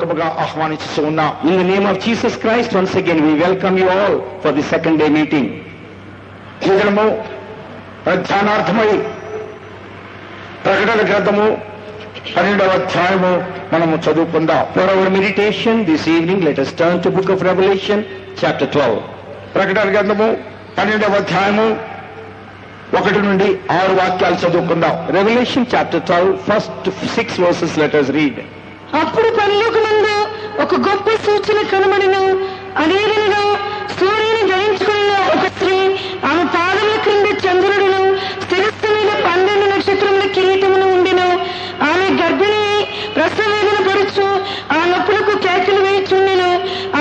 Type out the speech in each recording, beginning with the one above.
పూర్వకముగా ఆహ్వానించి ఉన్నాం. In the name of Jesus Christ, once again we welcome you all for the second day meeting. ఈ దినము ధ్యానార్థమై ప్రకటన గ్రంథము 12వ అధ్యాయము మనము చదువుకుందాం. For our meditation this evening, let us turn to book of Revelation, chapter 12. ప్రకటన గ్రంథము 12వ అధ్యాయము 1 నుండి 6 వాక్యాలు చదువుకుందాం. Revelation chapter 12, first 6 verses let us read. అప్పుడు పరలోకమందు ఒక గొప్ప సూచన కనబడెను. అదేవిధంగా సూర్యుని ధరించుకున్న ఒక స్త్రీ, ఆమె పాదముల క్రింద చంద్రుడును, శిరస్సు మీద 12 నక్షత్రముల కిరీటమును ఉండెను. ఆమె గర్భిణి ప్రసవేదన పడుచు ఆ నొప్పులకు కేకలు వేయుచుండెను.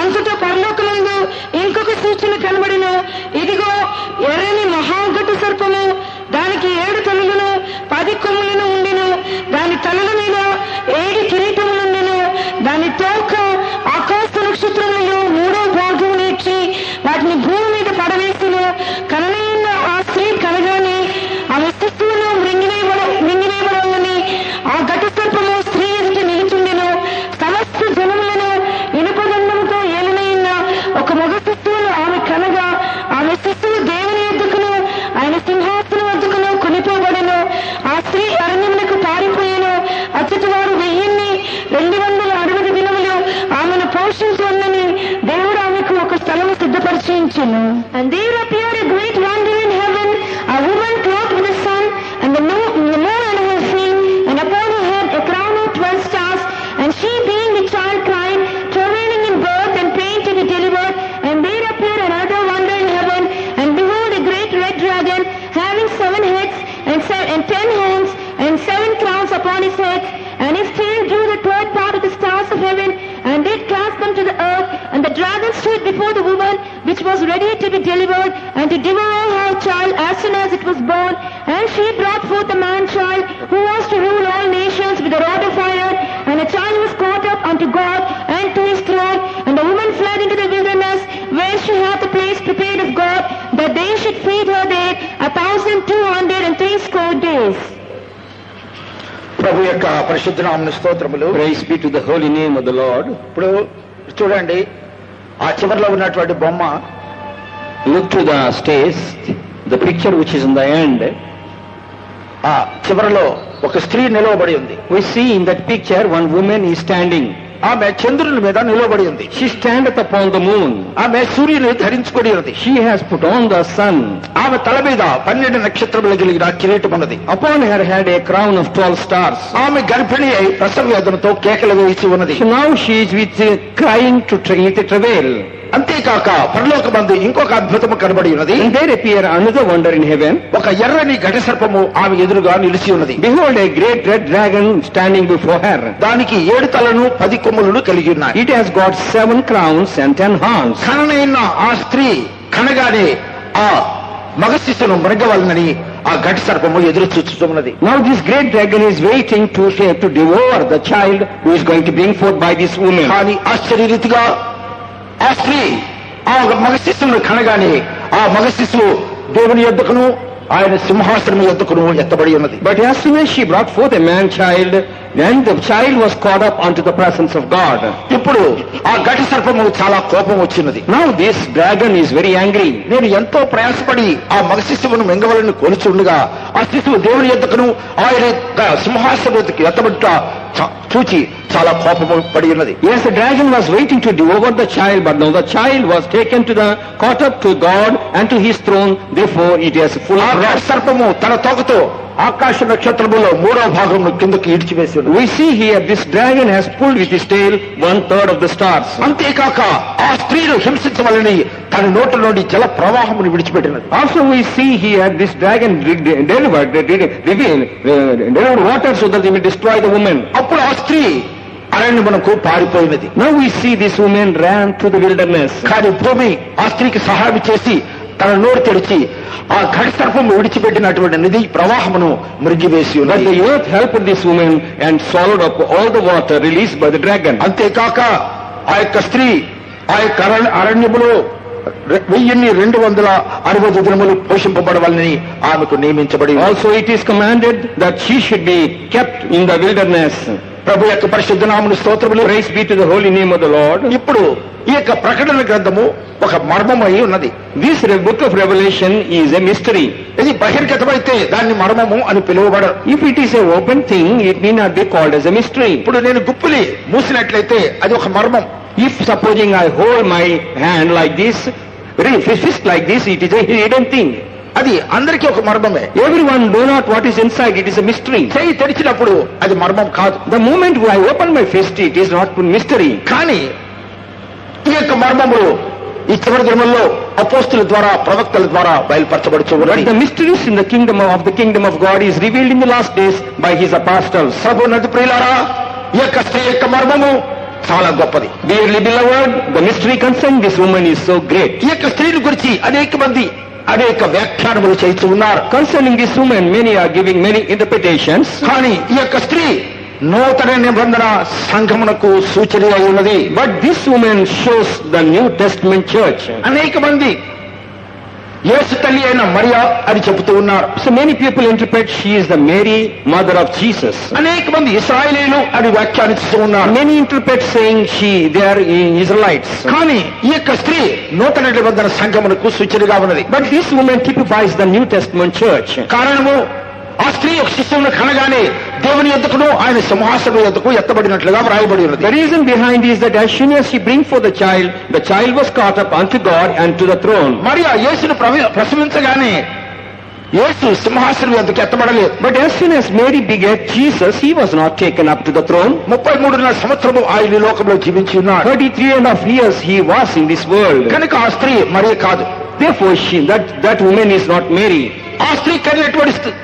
అంతటా పరలోకమందు ఇంకొక సూచన కనబడెను. ఇదిగో ఎర్రని మహాఘట సర్పము, దానికి 7 తలలను 10 కొమ్ములను ఉండెను. దాని తలల మీద 7 కిరీటములుండెను. దాని తోక ఆకాశ నక్షత్రములలో 3వ భాగం నేర్చి వాటిని భూమి మీద పడవేసెను. కననైన ఆ స్త్రీ కనగానే ఆమె శిశువును మృంగివేయబడాలని ఆ ఘట సర్పము స్త్రీ ఎదుట నిలుచుండెను. సమస్త జనములను ఇనుపదండముతో ఏలనైన ఒక మగ శిశువును ఆమె కనగా, ఆమె శిశువు దేవుని యొద్దకును ఆయన సింహాసనం వద్దకును కొనిపోబడెను. ఆ స్త్రీ అరణ్యములకు పారిపోయెను. అచ్చటి వారు 1260 దినములు ఆమెను పోషించున్నని దేవుడు ఆమెకు ఒక స్థలము సిద్ధపరిచించెను. And there appeared a great wonder in heaven, a woman clothed with the sun and the moon under her feet, and upon her head a crown of 12 stars. And she, being with child, cried, travailing in birth and pain to be delivered. And there appeared another wonder in heaven, and behold, a great red dragon, having 7 heads and 10 hands and 7 crowns upon his head. And his tail drew the 12th part of the stars of heaven, and did cast them to the earth. And the dragon stood before the woman, which was ready to be delivered, and to devour her child as soon as it was born. And she brought forth the man-child, who was to rule all nations with a rod of iron. And the child was caught up unto God and to his throne. And the woman fled into the wilderness, where she had the place prepared of God, that they should feed her there 1260 days. ప్రభు యొక్క పరిశుద్ధ నామమున స్తోత్రములు. Praise be to the holy name of the Lord. ఇప్పుడు చూడండి, ఆ చివరిలో ఉన్నటువంటి బొమ్మ, Look to the stage, the picture which is in the end. ఆ చివరిలో ఒక స్త్రీ నిలవబడి ఉంది. We see in that picture one woman is standing. ఆమె చంద్రుని మీద నిలవబడి ఉంది. She standeth upon the moon. ఆమె సూర్యుని ధరించుకొని ఉంది. She has put on the sun. ఆమె తల మీద 12 నక్షత్రములు కలిగిన కిరీటం ఉన్నది. Upon her head a crown of 12 stars. ఆమె గర్భిణి అయి ప్రసవ వేదనతో కేకలు వేసి ఉన్నది. So now she is with crying to travail. అంతేకాక పరలోకమందు ఇంకొక అద్భుతము కనబడి ఉన్నది. And there appear another wonder in heaven. ఒక ఎర్రని ఘట సర్పము ఆమె ఎదురుగా నిలిచి ఉన్నది. Behold, a great red dragon standing before her. దానికి 7 తలను 10 కొమ్ములను కలిగి ఉన్నాయి. It has got 7 crowns and 10 horns. కననైన ఆ స్త్రీ కనగానే ఆ మగ శిశువును మృంగవలనని ఆ ఘట సర్పము ఎదురు చూస్తున్నది. Now this great dragon is waiting to devour the child who is going to bring forth by this woman. కానీ ఆశ్చర్యరీతిగా ఆ స్త్రీ ఆ మగ శిశువును కనగానే ఆ మగ శిశువు దేవుని యొద్దకును ఆయన సింహాసనం యొద్దకును ఎత్తబడి ఉన్నది. But as soon as she brought forth a man child, then the child was caught up unto the presence of God. ఇప్పుడు ఆ ఘట సర్పము చాలా కోపం వచ్చినది. Now this dragon is very angry. నేను ఎంతో ప్రయాసపడి ఆ మగ శిశువును మింగవలని కోరుచుండగా ఆ శిశువు దేవుని యొద్దకును ఆయన సింహాసనం యొద్దకు ఎత్తబడుట చూచి చాలా కోపము పడి ఉన్నది. Yes, the dragon was waiting to devour the child, but now the child was taken caught up to God and to his throne. Therefore it is full of wrath. సర్పము తన తోకతో ఆకాశ నక్షత్రములో 3వ భాగమును కిందకి ఈడ్చివేసి ఉన్నది. We see here this dragon has pulled with his tail 1/3 of the stars. అంతేకాక ఆ స్త్రీను హింసించవలని తన నోటి నుండి జల ప్రవాహమును విడిచిపెట్టినది. Also we see here this dragon delivered water so that he may destroy the woman. అప్పుడు ఆ స్త్రీ అరణ్యమునకు పారిపోయినది. Now we see this woman ran to the wilderness. కానీ భూమి ఆ స్త్రీకి సహాయం చేసి తన నోరు తెరిచి ఆ ఘట సర్పము విడిచిపెట్టినటువంటి నది ప్రవాహమును మృంగివేసి But ఉన్నది. the earth helped this woman and swallowed up all the water released by the dragon. అంతేకాక ఆ యొక్క స్త్రీ ఆ యొక్క అరణ్యములో 1260 దినములు పోషింపబడవాలని ఆమెకు నియమించబడి ఉంది. Also it is commanded that she should be kept in the wilderness. ప్రభు యొక్క పరిశుద్ధ నామమును స్తోత్రములు. Praise be to the holy name of the Lord. ఇప్పుడు ఈ యొక్క ప్రకటన గ్రంథము ఒక మర్మమై ఉన్నది. This book of Revelation is a mystery. ఇది బహిర్గతమైతే దాన్ని మర్మము అని పిలువబడదు. If it is a open thing, it may not be called as a mystery. ఇప్పుడు నేను గుప్పిలి మూసినట్లయితే అది ఒక మర్మం. If supposing I hold my hand like this, fist like this, it is a hidden thing. అది అందరికీ ఒక మర్మమే. Everyone know not what is inside, it is a mystery. చేయి తెరిచినప్పుడు అది మర్మం కాదు. The moment I open my fist, it is not mystery. కానీ ఈ యొక్క మర్మములు ఈ చివరి దినముల్లో అపోస్తుల ద్వారా ప్రవక్తల ద్వారా బయలుపరచబడుతూ But ఉన్నది. the mysteries in the kingdom of God is revealed in the last days by his apostles. ప్రభు నది ప్రియులారా, ఈ యొక్క స్త్రీ యొక్క మర్మము చాలా గొప్పది. Dearly beloved, the mystery concerning this woman is so great. ఈ యొక్క స్త్రీని గురించి అనేక మంది అనేక వ్యాఖ్యానములు చేస్తూ ఉన్నారు. Concerning this woman, many are giving many interpretations. కానీ ఈ యొక్క స్త్రీ నూతన నిబంధన సంఘమునకు సూచన అయి ఉన్నది. But this woman shows the New Testament church. అనేక మంది యేసు తల్లి అయిన మరియా అని చెబుతూ ఉన్నారు. So many people interpret she is the Mary, mother of Jesus. అనేక మంది ఇశ్రాయేలీయులు అని వ్యాఖ్యానిస్తూ ఉన్నారు. Many interpret saying they are Israelites. కానీ ఈ యొక్క స్త్రీ నూతన నిబంధన సంఘమునకు సూచనగా ఉన్నది. But this woman typifies the New Testament church. కారణము ఆ స్త్రీ ఒక శిశువును కనగానే దేవుని యొద్దకును ఆయన సింహాసనం యొద్దకు ఎత్తబడినట్లుగా వ్రాయబడి ఉన్నది. The reason behind is that as soon as she bring forth the child was caught up unto God and to the throne. Mariya యేసును ప్రసవించగానే యేసు సింహాసనం యొద్దకు ఎత్తబడలేదు. But as soon as Mary begat Jesus, he was not taken up to the throne. 33 సంవత్సరము ఆయన ఈ లోకంలో జీవించి ఉన్నాడు. 33.5 years he was in this world. కనుక ఆ స్త్రీ మరియ కాదు. Therefore that woman is not Mary. ఆ స్త్రీ కనినటువంటి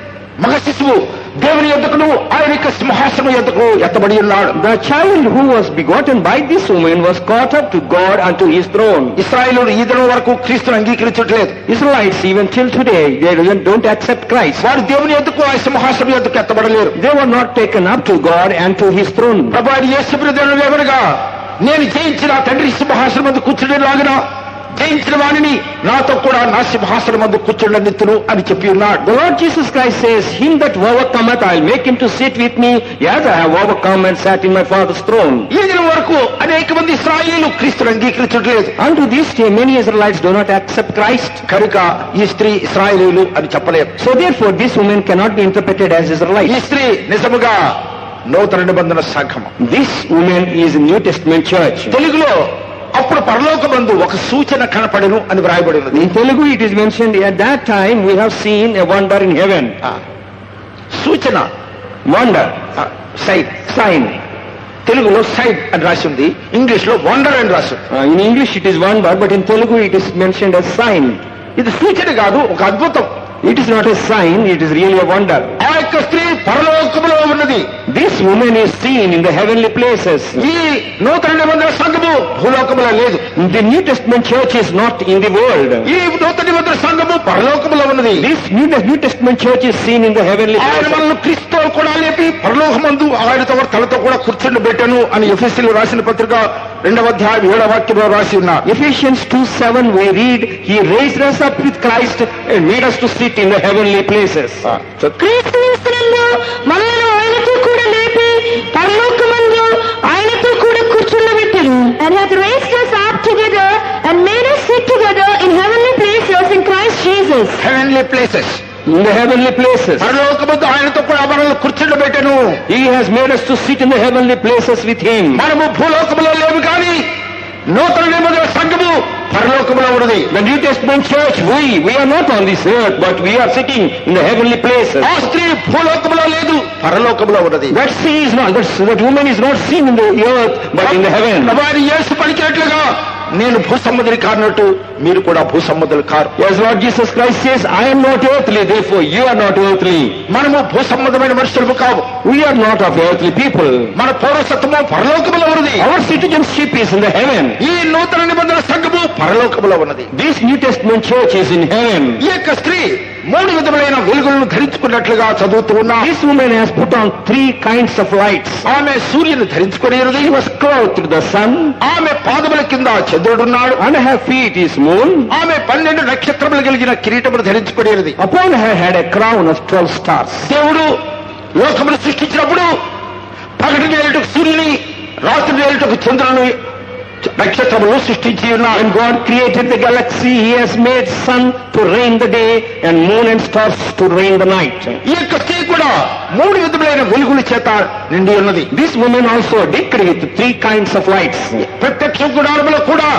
మగ శిశువు దేవుని యొద్దకును ఆయన యొక్క సింహాసనం యొద్దకు ఎత్తబడి ఉన్నాడు. The child who was begotten by this woman was caught up to God unto his throne. ఇశ్రాయేలులు ఈ దినం వరకు క్రీస్తును అంగీకరించట్లేదు. Israelites even till today, they don't accept Christ. వారు దేవుని యొద్దకు ఆ సింహాసనం యొద్దకు ఎత్తబడలేరు. They were not taken up to God and to his throne. ప్రభువైన యేసు ప్రభువు ఎవరుగా నేను జయించిన తండ్రి సింహాసనం మీద కూర్చునేలాగిన జయించిన వాణిని నాతో కూడా నా సింహాసనం మందు కూర్చుండనిత్తును అని చెప్పి ఉన్నాడు. The Lord Jesus Christ says, him that overcometh, I'll make him to sit with me as I have overcome and sat in my Father's throne. ఈ దినం వరకు అనేక మంది ఇశ్రాయేలు క్రీస్తును అంగీకరించట్లేదు. Unto this day many Israelites do not accept Christ. కనుక ఈ స్త్రీ ఇశ్రాయేలీయులు అని చెప్పలేరు. So therefore this woman cannot be interpreted as ఈ Israelite. స్త్రీ నిజముగా నూతన నిబంధన సంఘము. This woman is a New Testament church. తెలుగులో అప్పుడు పరలోకమందు ఒక సూచన కనపడెను అని వ్రాయబడి ఉన్నది. In Telugu it is mentioned, at that time we have seen a wonder in heaven. సూచన, Wonder, sign. తెలుగులో సైడ్ అని రాసి ఉంది, ఇంగ్లీష్ లో వండర్ అని రాసి ఉంది. In English it is wonder, but in Telugu it is mentioned as sign. ఇది సూచన కాదు, ఒక అద్భుతం. It is not a sign, it is really a wonder. ఆ యొక్క స్త్రీ పరలోకములో ఉన్నది. This woman is seen in the heavenly places. ఈ నూతన నిబంధన సంఘము భూలోకములో లేదు. The New Testament church is not in the world. ఈ నూతన నిబంధన సంఘము పరలోకములో ఉన్నది. This New Testament church is seen in the heavenly ఆయన places. మనల్ని క్రీస్తుతో కూడా లేపి పరలోకమందు ఆయనతో తలతో కూడా కూర్చుండి పెట్టాను అని ఎఫెసీయులు రాసిన పత్రిక 2వ అధ్యాయం 7వ వాక్యంలో రాసి ఉన్నారు. Ephesians 2:7 we read, he raised us up with Christ and made us to sit in the heavenly places. క్రీస్తు యేసునందు మనలను ఆయనతో కూడా లేపి పరలోకమందు ఆయనతో కూడా కూర్చుండబెట్టెను. And hath raised us up together and made us sit together in heavenly places in Christ Jesus. Heavenly places, In the heavenly places. పరలోకమందు ఆయనతో కూడా మనల్ని కూర్చుండి పెట్టాను. He has made us to sit in the heavenly places with him. మనము భూలోకములో లేవు కానీ నూతన నిబంధన సంఘము పరలోకములో ఉన్నది. The New Testament church, we are not on this earth, but we are sitting in the heavenly places. ఆ స్త్రీ భూలోకములో లేదు, పరలోకములో ఉన్నది. That woman is not seen in the earth, but in the heaven. వారి యేసు పలికినట్లుగా నేను భూసముద్రి కానట్టు మీరు కూడా భూసముద్రులు car. As Lord Jesus Christ says, I am not earthly, therefore you are not earthly. మనము భూసంబంధమైన మనుషులు కావు. We are not of earthly people. మన పౌరసత్వము పరలోకములో ఉన్నది. Our citizenship is in the heaven. ఈ నూతన నిబంధన సంఘము పరలోకములో ఉన్నది. This New Testament church is in heaven. ఈ యొక్క స్త్రీ మూడు విధములైన వెలుగులను ధరించుకున్నట్లుగా చదువుతూ ఉన్నా. This woman has put on three kinds of lights. ఆమె సూర్యుని ధరించుకుని She was clothed with the sun, ఆమె పాదముల కింద చంద్రుడున్నాడు. under her feet is moon, ఆమె 12 నక్షత్రములు కలిగిన కిరీటమును ధరించుకునేది. upon her head a crown of 12 stars. దేవుడు లోకమును సృష్టించినప్పుడు పగటి నేలటకు సూర్యుని, రాత్రి నేలటకు చంద్రుని, నక్షత్రములు సృష్టించి ఉన్నాడు. When God created the galaxy, He has made sun to reign the day and moon and stars to reign the night. ఈ యొక్క స్త్రీ కూడా మూడు విధములైన వెలుగుల చేత నిండి ఉన్నది. This woman also decked with three kinds of lights. ప్రత్యక్ష గుడారములో కూడా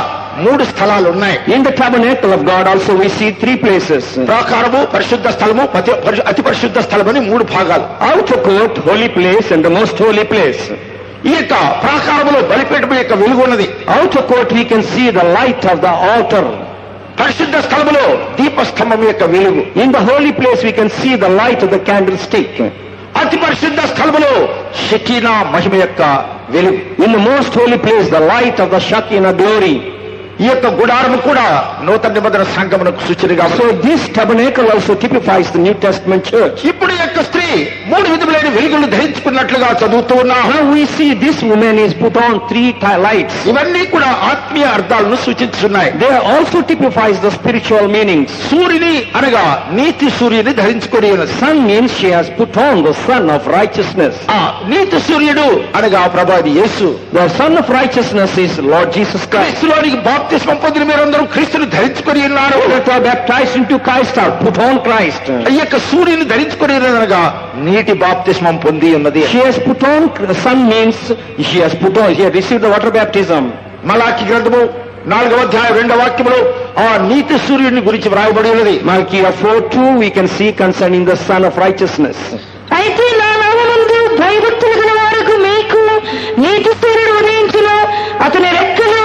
మూడు స్థలాలు ఉన్నాయి. In the tabernacle of God also we see three places. ప్రాకారము, పరిశుద్ధ స్థలము, అతి పరిశుద్ధ స్థలము అని మూడు భాగాలు. Outer court, holy place, and the most holy place. ఈ యొక్క ప్రాకారములో బలిపీఠము యొక్క వెలుగు ఉన్నది. Outer court we can see the light of the altar. పరిశుద్ధ స్థలములో దీపస్తంభం యొక్క వెలుగు. In the holy place we can see the light of the candlestick. అతి పరిశుద్ధ స్థలములో షకీనా మహిమ యొక్క వెలుగు. In the most holy place the light of the Shekinah glory. ఈ యొక్క గుడారము కూడా నూతన నిబంధన సంఘమునకు సూచనగా ఉంది. So this tabernacle also typifies the New Testament church. ఇప్పుడు ఈ యొక్క స్త్రీ మూడు విధములైన వెలుగులు ధరించుకున్నట్లుగా చదువుతూ ఉన్నాం. Now we see this woman is put on three lights. ఇవన్నీ కూడా ఆత్మీయ అర్థాలను సూచిస్తున్నాయి. They also typifies the spiritual meanings. సూర్యుని అనగా నీతి సూర్యుని ధరించుకొని ఉన్నది. Sun means she has put on the sun of righteousness. ఆ నీతి సూర్యుడు అనగా ప్రభాది యేసు. The sun of righteousness is Lord Jesus Christ. క్రీస్తులోనికి బాప్తిస్మం పొందిన మీరందరూ క్రీస్తుని ధరించుకొని ఉన్నారు. That are baptized into Christ are put on Christ. ఈ యొక్క సూర్యుని ధరించుకొని ఉన్నదనగా నీటి బాప్తిస్మం పొంది ఉన్నది. She has put on, the sun means she has put on, she has received the water baptism. మలాకి గ్రంథము 4వ అధ్యాయం 2వ వాక్యములో ఆ నీతి సూర్యుని గురించి వ్రాయబడి ఉన్నది. Malachi 4:2 we can see concerning the sun of righteousness. అయితే నా నామమందు భయభక్తులు గల వారికి మీకు నీతి సూర్యుడు ఉదయించును, అతని రెక్కలు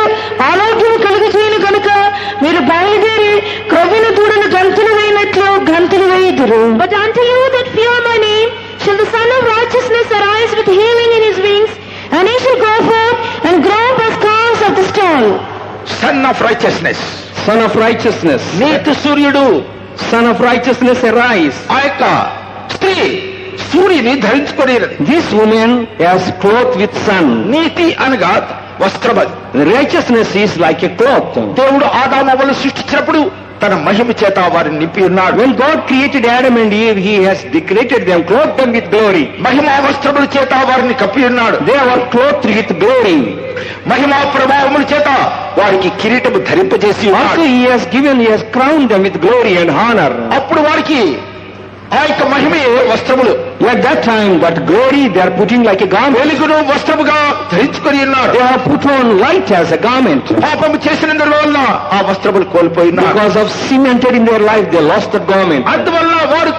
ఆరోగ్యం కలుగజేయును కనుక మీరు బయలుదేరి క్రొవ్విన దూడను గంతులు వేయినట్లు గంతులు వేయుదురు. But unto you that fear my name shall the Son of Righteousness arise with healing in his wings, and he shall go forth and grow up as calves of the stall. Son of righteousness, Son of righteousness. నీతి సూర్యుడు. Son of righteousness arise. ఆ యొక్క స్త్రీ సూర్యుని ధరించుకొని ఉన్నది. This woman has cloth with sun. నీతి అనగా వస్త్రం. అది Righteousness is like a cloth. దేవుడు ఆదామవ్వలను సృష్టించినప్పుడు తన మహిమ చేత వారిని నింపి ఉన్నాడు. When God created Adam and Eve, He has decorated them, clothed them with glory. మహిమా వస్త్రముల చేత వారిని కప్పి ఉన్నాడు. They were clothed with glory. మహిమా ప్రభావముల చేత వారికి కిరీటము ధరింపజేసి Also ఉన్నాడు. He has crowned them with glory and honor. అప్పుడు వారికి ఆ యొక్క మహిమే వస్త్రములు. At that time, that glory they are putting like a garment. వెలుగును వస్త్రముగా ధరించుకొని ఉన్నారు. They have put on light as a garment. పాపము చేసినందువల్ల ఆ వస్త్రములు కోల్పోయినారు. Because of sin entered in their life, they lost that garment. అందువల్ల వారు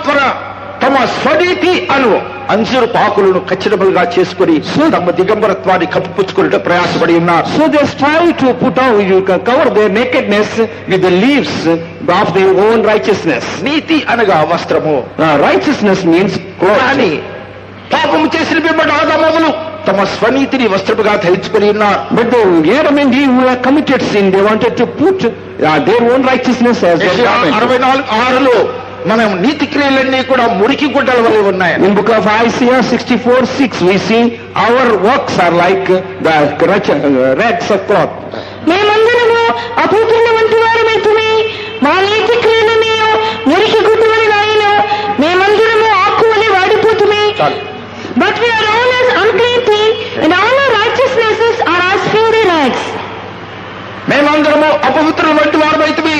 తమ స్వనీతి అను అంజూరు పాకులను ఖచ్చితములుగా చేసుకుని తమ దిగంబరత్వాన్ని కప్పిపుచ్చుకుని ప్రయాసపడి ఉన్నారు. So they strive to put on, you can cover their nakedness with the leaves of their own righteousness. నీతి అనగా వస్త్రము. Righteousness means clothes. కానీ పాపము చేసిన పిమ్మట ఆదామవ్వలు తమ స్వనీతిని వస్త్రముగా ధరించుకొని ఉన్నారు. But the Adam and Eve who have committed sin, they wanted to put their own righteousness as their garment. 64:6 మనం నీతి క్రియలన్నీ కూడా మురికి గుడ్డల వలె ఉన్నాయి. In book of Isaiah 64:6 we see our works are like the rags of cloth. మేమందరము అపవిత్రుల వంటి వారమైతిమి, మా నీతి క్రియలని మురికి గుడ్డ వలె నాయను, మేమందరము ఆకు వలె వాడిపోతుమి. But we are all as unclean thing, and all our righteousnesses are as filthy rags. మేమందరము అపవిత్రుల వంటి వారమైతిమి,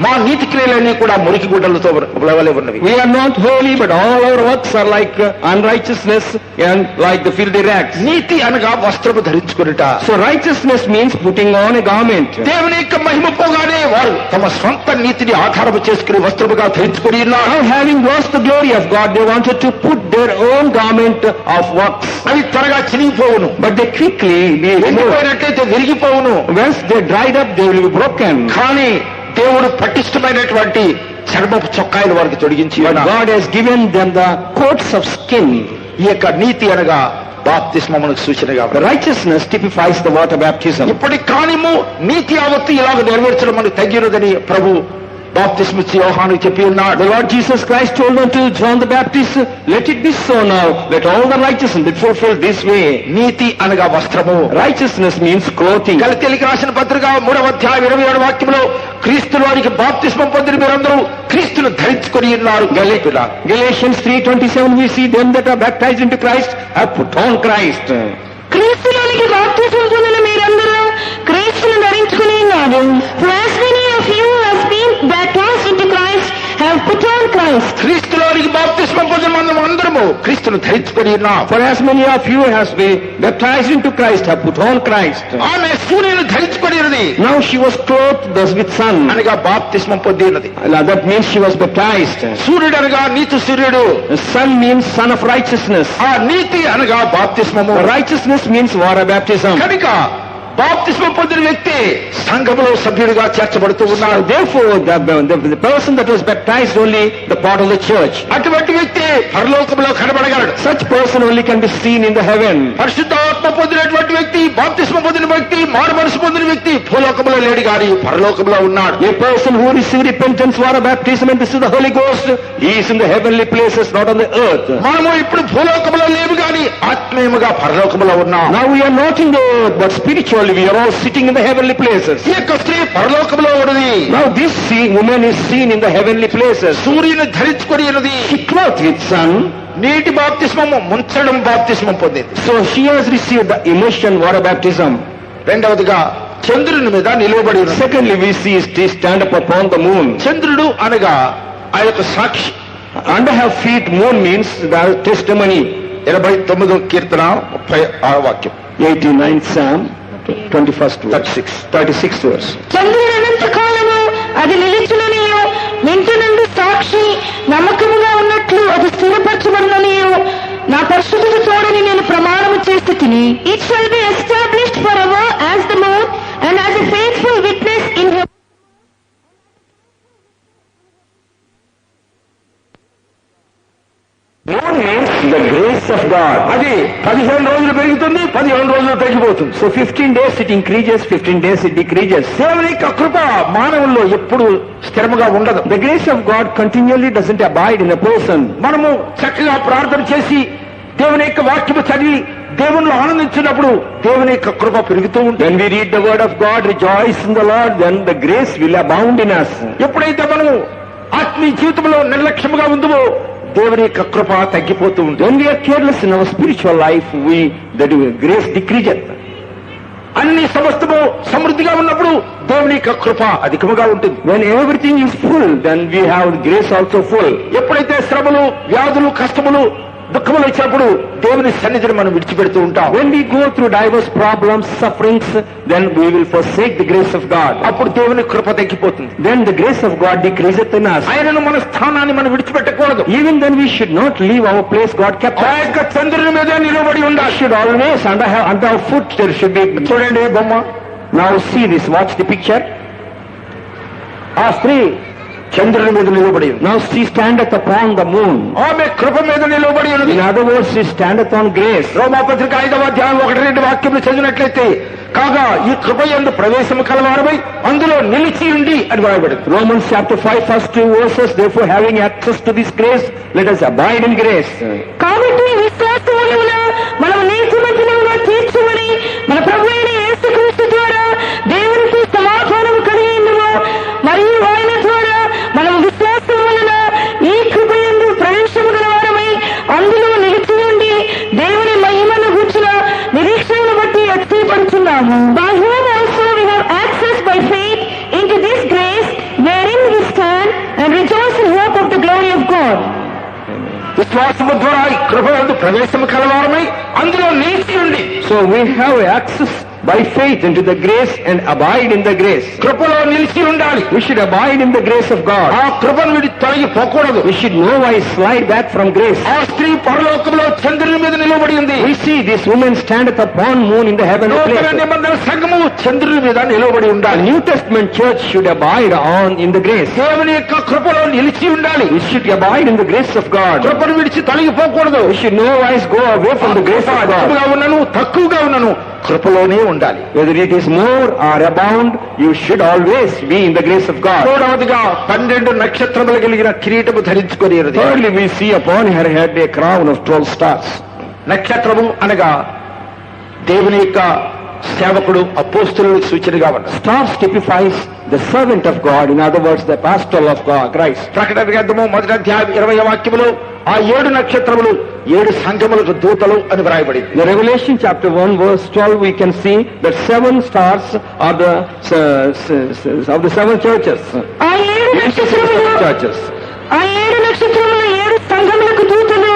మా నీతి క్రియలన్నీ కూడా మురికి గుడ్డలతో వలె ఉన్నవి. We are not holy, but all our works are like unrighteousness and like the filthy rags. నీతి అనగా వస్త్రము ధరించుకునుట. So righteousness means putting on a garment. దేవుని యొక్క మహిమ పోగానే వారు తమ స్వంత నీతిని ఆధారము చేసుకుని వస్త్రముగా ధరించుకొని ఉన్నారు. Now having lost the glory of God, they wanted to put their own garment of works. అవి త్వరగా చినిగిపోవును. But they quickly be removed. ఎండిపోయినట్లయితే విరిగిపోవును. Once they dried up, they will be broken. కానీ దేవుడు పటిష్టమైనటువంటి చర్మపు చొక్కాయలు వారికి తొడిగించి But ఉన్నాడు. God has given them the coats of skin. ఈ యొక్క నీతి అనగా బాప్తిస్మమునకు సూచనగా The righteousness typifies the water baptism. ఇప్పటి కానిము నీతి యావత్తు ఇలాగ నెరవేర్చడం మనకు తగ్గినదని ప్రభు బాప్తిస్మ ఇచ్చి యోహానుకు చెప్పి ఉన్నాడు. The Lord Jesus Christ told unto John the Baptist, let it be so now, let all the righteousness be fulfilled this way. నీతి అనగా వస్త్రము. Righteousness means clothing. గలతీయులకు రాసిన పత్రిక 3వ అధ్యాయం 27వ వాక్యంలో క్రీస్తులోనికి బాప్తిస్మం పొందిన మీరందరూ క్రీస్తును ధరించుకొని ఉన్నారు. Galatians 3:27 we see them that are baptized into Christ have put on Christ. క్రీస్తులోనికి బాప్తిస్మం పొందిన మీరందరూ క్రీస్తును ధరించుకుని ఉన్నారు. For as many of you have been baptized into Christ have put on Christ. క్రీస్తులోనికి బాప్తిస్మం పొందిన మనం అందరము క్రీస్తును ధరించుకొని ఉన్నాం. For as many of you has been baptized into Christ have put on Christ. ఆమె సూర్యుని ధరించుకొని ఉన్నది. Now she was clothed thus with sun. అనగా బాప్తిస్మం పొంది ఉన్నది. That means she was baptized. సూర్యుడు అనగా నీతి సూర్యుడు. The sun means son of righteousness. ఆ నీతి అనగా బాప్తిస్మము. Righteousness means water baptism. కనుక బాప్తిస్మం పొందిన వ్యక్తి సంఘములో సభ్యుడిగా చేర్చబడుతూ ఉన్నాడు. Therefore the person that was baptized only the part of the church. అటువంటి వ్యక్తి పరలోకంలో కనబడగలడు. Such person only can be seen in the heaven. పరిశుద్ధాత్మ పొందినటువంటి వ్యక్తి, బాప్తిస్మం పొందిన వ్యక్తి, మారు మనసు పొందిన వ్యక్తి భూలోకంలో లేడు గాని పరలోకంలో ఉన్నాడు. A person who received repentance, water baptism and this is the Holy Ghost, he is in the heavenly places, not on the earth. మనము ఇప్పుడు భూలోకంలో లేవు గాని ఆత్మీయముగా పరలోకంలో ఉన్నాం. Now we are not in the earth but spiritually we are all sitting in the heavenly places. ఈ యొక్క స్త్రీ పరలోకంలో ఉన్నది. Now this woman is seen in the heavenly places. సూర్యుని ధరించుకొని ఉన్నది. She clothed with sun. నీటి బాప్తిస్మము, ముంచడం బాప్తిస్మం పొందింది. So she has received the immersion water baptism. రెండవదిగా చంద్రుని మీద నిలవబడి ఉన్నది. Secondly we see she stand up upon the moon. చంద్రుడు అనగా ఆ యొక్క సాక్షి. Under her feet moon means the testimony. 29వ కీర్తన 36వ వాక్యం. 89th Psalm 21st verse. 36th verse. చంద్రుడు అనంత కాలము అది నిలిచుననియు వింటునందు సాక్షి నమ్మకముగా ఉన్నట్లు అది స్థిరపరచబడిననియు నా పరిశుద్ధుడు తోడని నేను ప్రమాణము చేసి తిని. It shall be established for ever as the moon and as a faithful witness in heaven. Moon means the grace of God. అది 15 రోజులు పెరుగుతుంది, 15 రోజులు తగ్గిపోతుంది. So 15 days it increases, 15 days it decreases. దేవుని యొక్క కృప మానవుల్లో ఎప్పుడు స్థిరముగా ఉండదు. The grace of God continually doesn't abide in a person. మనము చక్కగా ప్రార్థన చేసి దేవుని యొక్క వాక్యము చదివి దేవునిలో ఆనందించినప్పుడు దేవుని యొక్క కృప పెరుగుతూ ఉంటుంది. When we read the word of God, rejoice in the Lord, then the grace will abound in us. ఎప్పుడైతే మనము ఆత్మీయ జీవితంలో నిర్లక్ష్యముగా ఉందో దేవుని యొక్క కృప తగ్గిపోతూ ఉంటుంది. When we are careless in our spiritual life, the grace decreases. అన్ని సమస్తము సమృద్ధిగా ఉన్నప్పుడు దేవుని యొక్క కృప అధికముగా ఉంటుంది. When everything is full, then we have grace also full. ఎప్పుడైతే శ్రమలు, వ్యాధులు, కష్టములు, దుఃఖములు వచ్చినప్పుడు దేవుని సన్నిధిని మనం విడిచిపెడుతూ ఉంటాం. When we go through diverse problems, sufferings, then we will forsake the grace of God. అప్పుడు దేవుని కృప తగ్గిపోతుంది. Then the grace of God decreaseth in us. ఆయనను మన స్థానాన్ని మనం విడిచిపెట్టకూడదు. Even then we should not leave our place God kept ఆ us. యొక్క చంద్రుని మీద నిలబడి We ఉండాలి. should always under our foot there should be. చూడండి బొమ్మ. Now see this, watch the picture. ఆ స్త్రీ చంద్రుని మీద నిలబడి ఉంది. Now she standeth upon the moon. ఆమె కృప మీద నిలబడి ఉన్నది. In other words, she standeth on grace. రోమాపత్రిక 5వ అధ్యాయం 1-2 వాక్యములు చదివినట్లయితే కాగా ఈ కృప యందు ప్రవేశము కలవారమై అందులో నిలిచి ఉండి అని రాయబడింది. Romans chapter 5 first 2 verses, therefore having access to this grace, let us abide in grace. కాబట్టి విశ్వాసం వలన మనం నీతిమంతులుగా తీర్చబడి మన ప్రభువైన యేసుక్రీస్తు ద్వారా దేవునికి సమాధానము కలిగి ఉన్నాము. మరియు ఆయన ద్వారా మనం విశ్వాసం వలన ఈ కృపయందు ప్రవేశము గలవారమై అందులో నిలిచి ఉండి దేవుని మహిమను గూర్చిన నిరీక్షణను బట్టి అతిశయపడుచున్నాము. By whom also we have access by faith into this grace wherein we stand and rejoice in hope of the glory of God. విశ్వాసము ద్వారా ఈ కృప యందు ప్రవేశము కలవారమై అందులో నిలిచి ఉండి. So we have access by faith into the grace and abide in the grace. కృపలో నిలిచి ఉండాలి. We should abide in the grace of God. ఆ కృపను విడి తొలగిపోకూడదు. We should no wise slide back from grace. ఆ స్త్రీ పరలోకంలో చంద్రుని మీద నిలబడి ఉంది. We see this woman standeth upon moon in the heavenly నూతన places. నిబంధన సంఘము చంద్రుని మీద నిలబడి The ఉండాలి. New Testament church should abide on in the grace. దేవుని యొక్క కృపలో నిలిచి ఉండాలి. We should abide in the grace of God. కృపను విడిచి తొలగిపోకూడదు. We should no wise go away from the grace of God. అధికముగా ఉన్నను తక్కువగా ఉన్నను కృపలోనే ఉండాలి. Whether it is more or abound, you should always be in the grace of God. మూడవదిగా 12 నక్షత్రములు కలిగిన కిరీటము ధరించుకొని ఉన్నది. Thirdly, we see upon her head a crown of 12 stars. నక్షత్రము అనగా దేవుని యొక్క సేవకుడు అపోస్తలుల సూచనగా ఉన్నది. Stars typifies the servant of God, in other words, the apostle of God, Christ. ప్రకటన గ్రంథము 1వ అధ్యాయం 20వ వాక్యములో ఆ 7 నక్షత్రములు 7 సంఘములకు దూతలు అని వ్రాయబడింది. In Revelation chapter 1 verse 12 we can see that 7 stars are the of the 7 churches. ఆ 7 నక్షత్రములు Churches. ఆ 7 నక్షత్రములు 7 సంఘములకు దూతలు,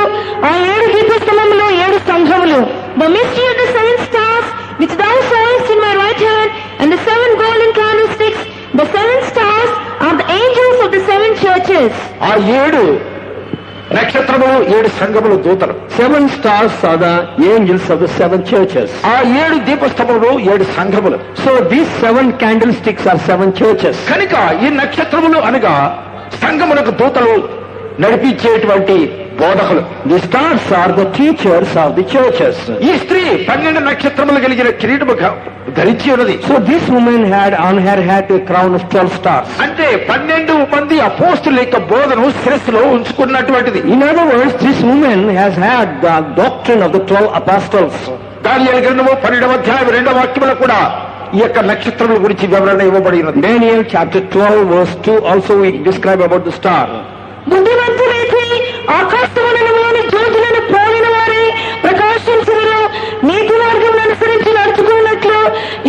ఆ 7 దీపస్తంభములు 7 సంఘములు. The mystery of the 7 stars which thou sawest in my right hand, and the 7 golden candlesticks, the 7 stars are the angels of the 7 churches. ఆ 7 నక్షత్రములు 7 సంఘములు దూతలు. 7 stars are the angels of the 7 churches. ఆ 7 దీపస్తంభములు 7 సంఘములు. So these 7 candlesticks are 7 churches. కనుక ఈ నక్షత్రములు అనగా సంఘములకు దూతలు నడిపించేటువంటి బోధకులు. The stars are the teachers of the churches. ఈ స్త్రీ 12 నక్షత్రములు కలిగిన కిరీటము ధరించి ఉన్నది. So this woman had on her head a crown of 12 stars. అంటే 12 మంది అపోస్తుల యొక్క బోధను శిరస్సులో ఉంచుకున్నటువంటిది. In other words, this woman has had the doctrine of the 12 apostles. దానియేలు గ్రంథము 12వ అధ్యాయం 2వ వాక్యములో కూడా ఈ యొక్క నక్షత్రముల గురించి వివరణ ఇవ్వబడి ఉన్నది. Daniel chapter 12 verse 2 also we describe about the star. బుద్ధిమంతులైతే ఆకాశమండలములోని జ్యోతులను పోలిన వారే ప్రకాశించుదురు. నీతి మార్గములను అనుసరించి నడుచుకున్నట్లు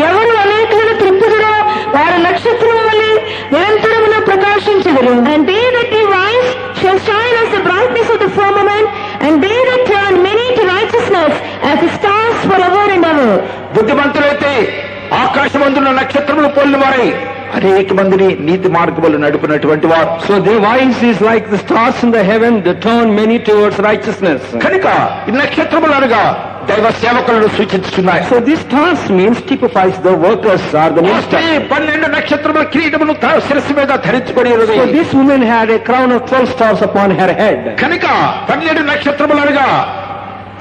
ఎవరు అనేకులను త్రిప్పుదురో వారి నక్షత్రము వలె నిరంతరమును ప్రకాశించుదురు. And they that be wise shall shine as the brightness of the firmament, and they that turn many to righteousness as the stars forever and ever. బుద్ధిమంతులైతే ఆకాశమందున్న నక్షత్రములు పోలిన వారై అనేక మందిని నీతి మార్గములు నడుపునటువంటి వారు. So the wise is like the stars in the heaven, they turn many towards righteousness. కనుక ఈ నక్షత్రములు అనగా దైవ సేవకులను సూచిస్తున్నాయి. So these stars means typifies the workers or the ministers. 12 నక్షత్రముల కిరీటమును శిరస్సు మీద ధరించుకొని ఉన్నది. So this woman had a crown of 12 stars upon her head. కనుక 12 నక్షత్రములు అనగా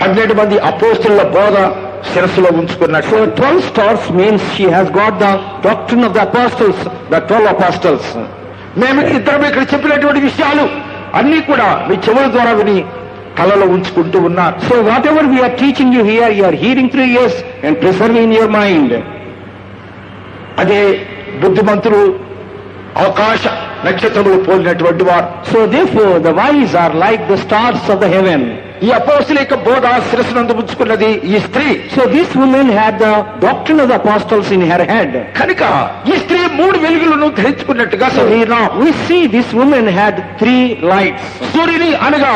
12 మంది అపోస్తలుల బోధ శిరస్సులో ఉంచుకున్నట్టు. So 12 stars means she has got the doctrine of the apostles, the 12 apostles. మేము ఇద్దరం ఇక్కడ చెప్పినటువంటి విషయాలు అన్ని కూడా మీ చెవుల ద్వారా విని కలలో ఉంచుకుంటూ ఉన్నారు. So whatever we are teaching you here, you are hearing through ears and preserving in your mind. అదే బుద్ధిమంతులు ఆకాశ నక్షత్రములు పోలినటువంటి వారు. So therefore the wise are like the stars of the heaven. ఈ అపోస్తలుల యొక్క బోధ శిరస్సునందు ఉంచుకున్నది ఈ స్త్రీ. So this woman had the doctrine of the apostles in her head. కనుక ఈ స్త్రీ 3 వెలుగులను ధరించుకున్నట్టుగా We see this woman had 3 lights. సూర్యుని అనగా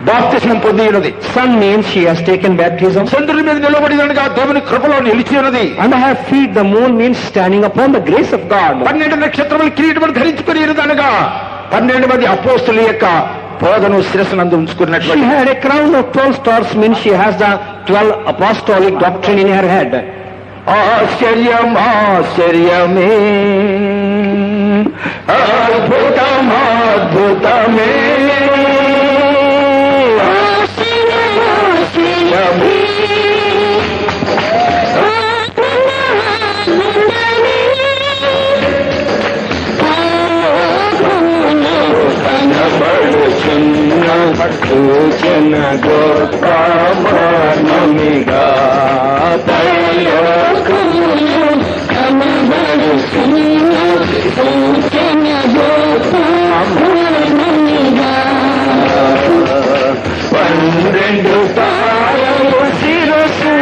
బాప్తిస్మం పొంది ఉన్నది. Sun means she has taken baptism. చంద్రుని మీద నిలబడి అనగా దేవుని కృపలో నిలిచి ఉన్నది. And her feet, the moon means standing upon the grace of God. 12 నక్షత్రముల కిరీటమును ధరించుకుని ఉన్నది అనగా 12 మంది అపోస్తలుల యొక్క బోధను శిరస్సునందు ఉంచుకున్నట్టు. She had a crown of 12 stars means she has the 12 apostolic doctrine in her head. ఆశ్చర్యం ఆశ్చర్యమే అద్భుతం అద్భుతమే ఆశ్చర్యమే సూచన గొప్ప మార్గమిగా పన్నెండు తారలు శిరస్సు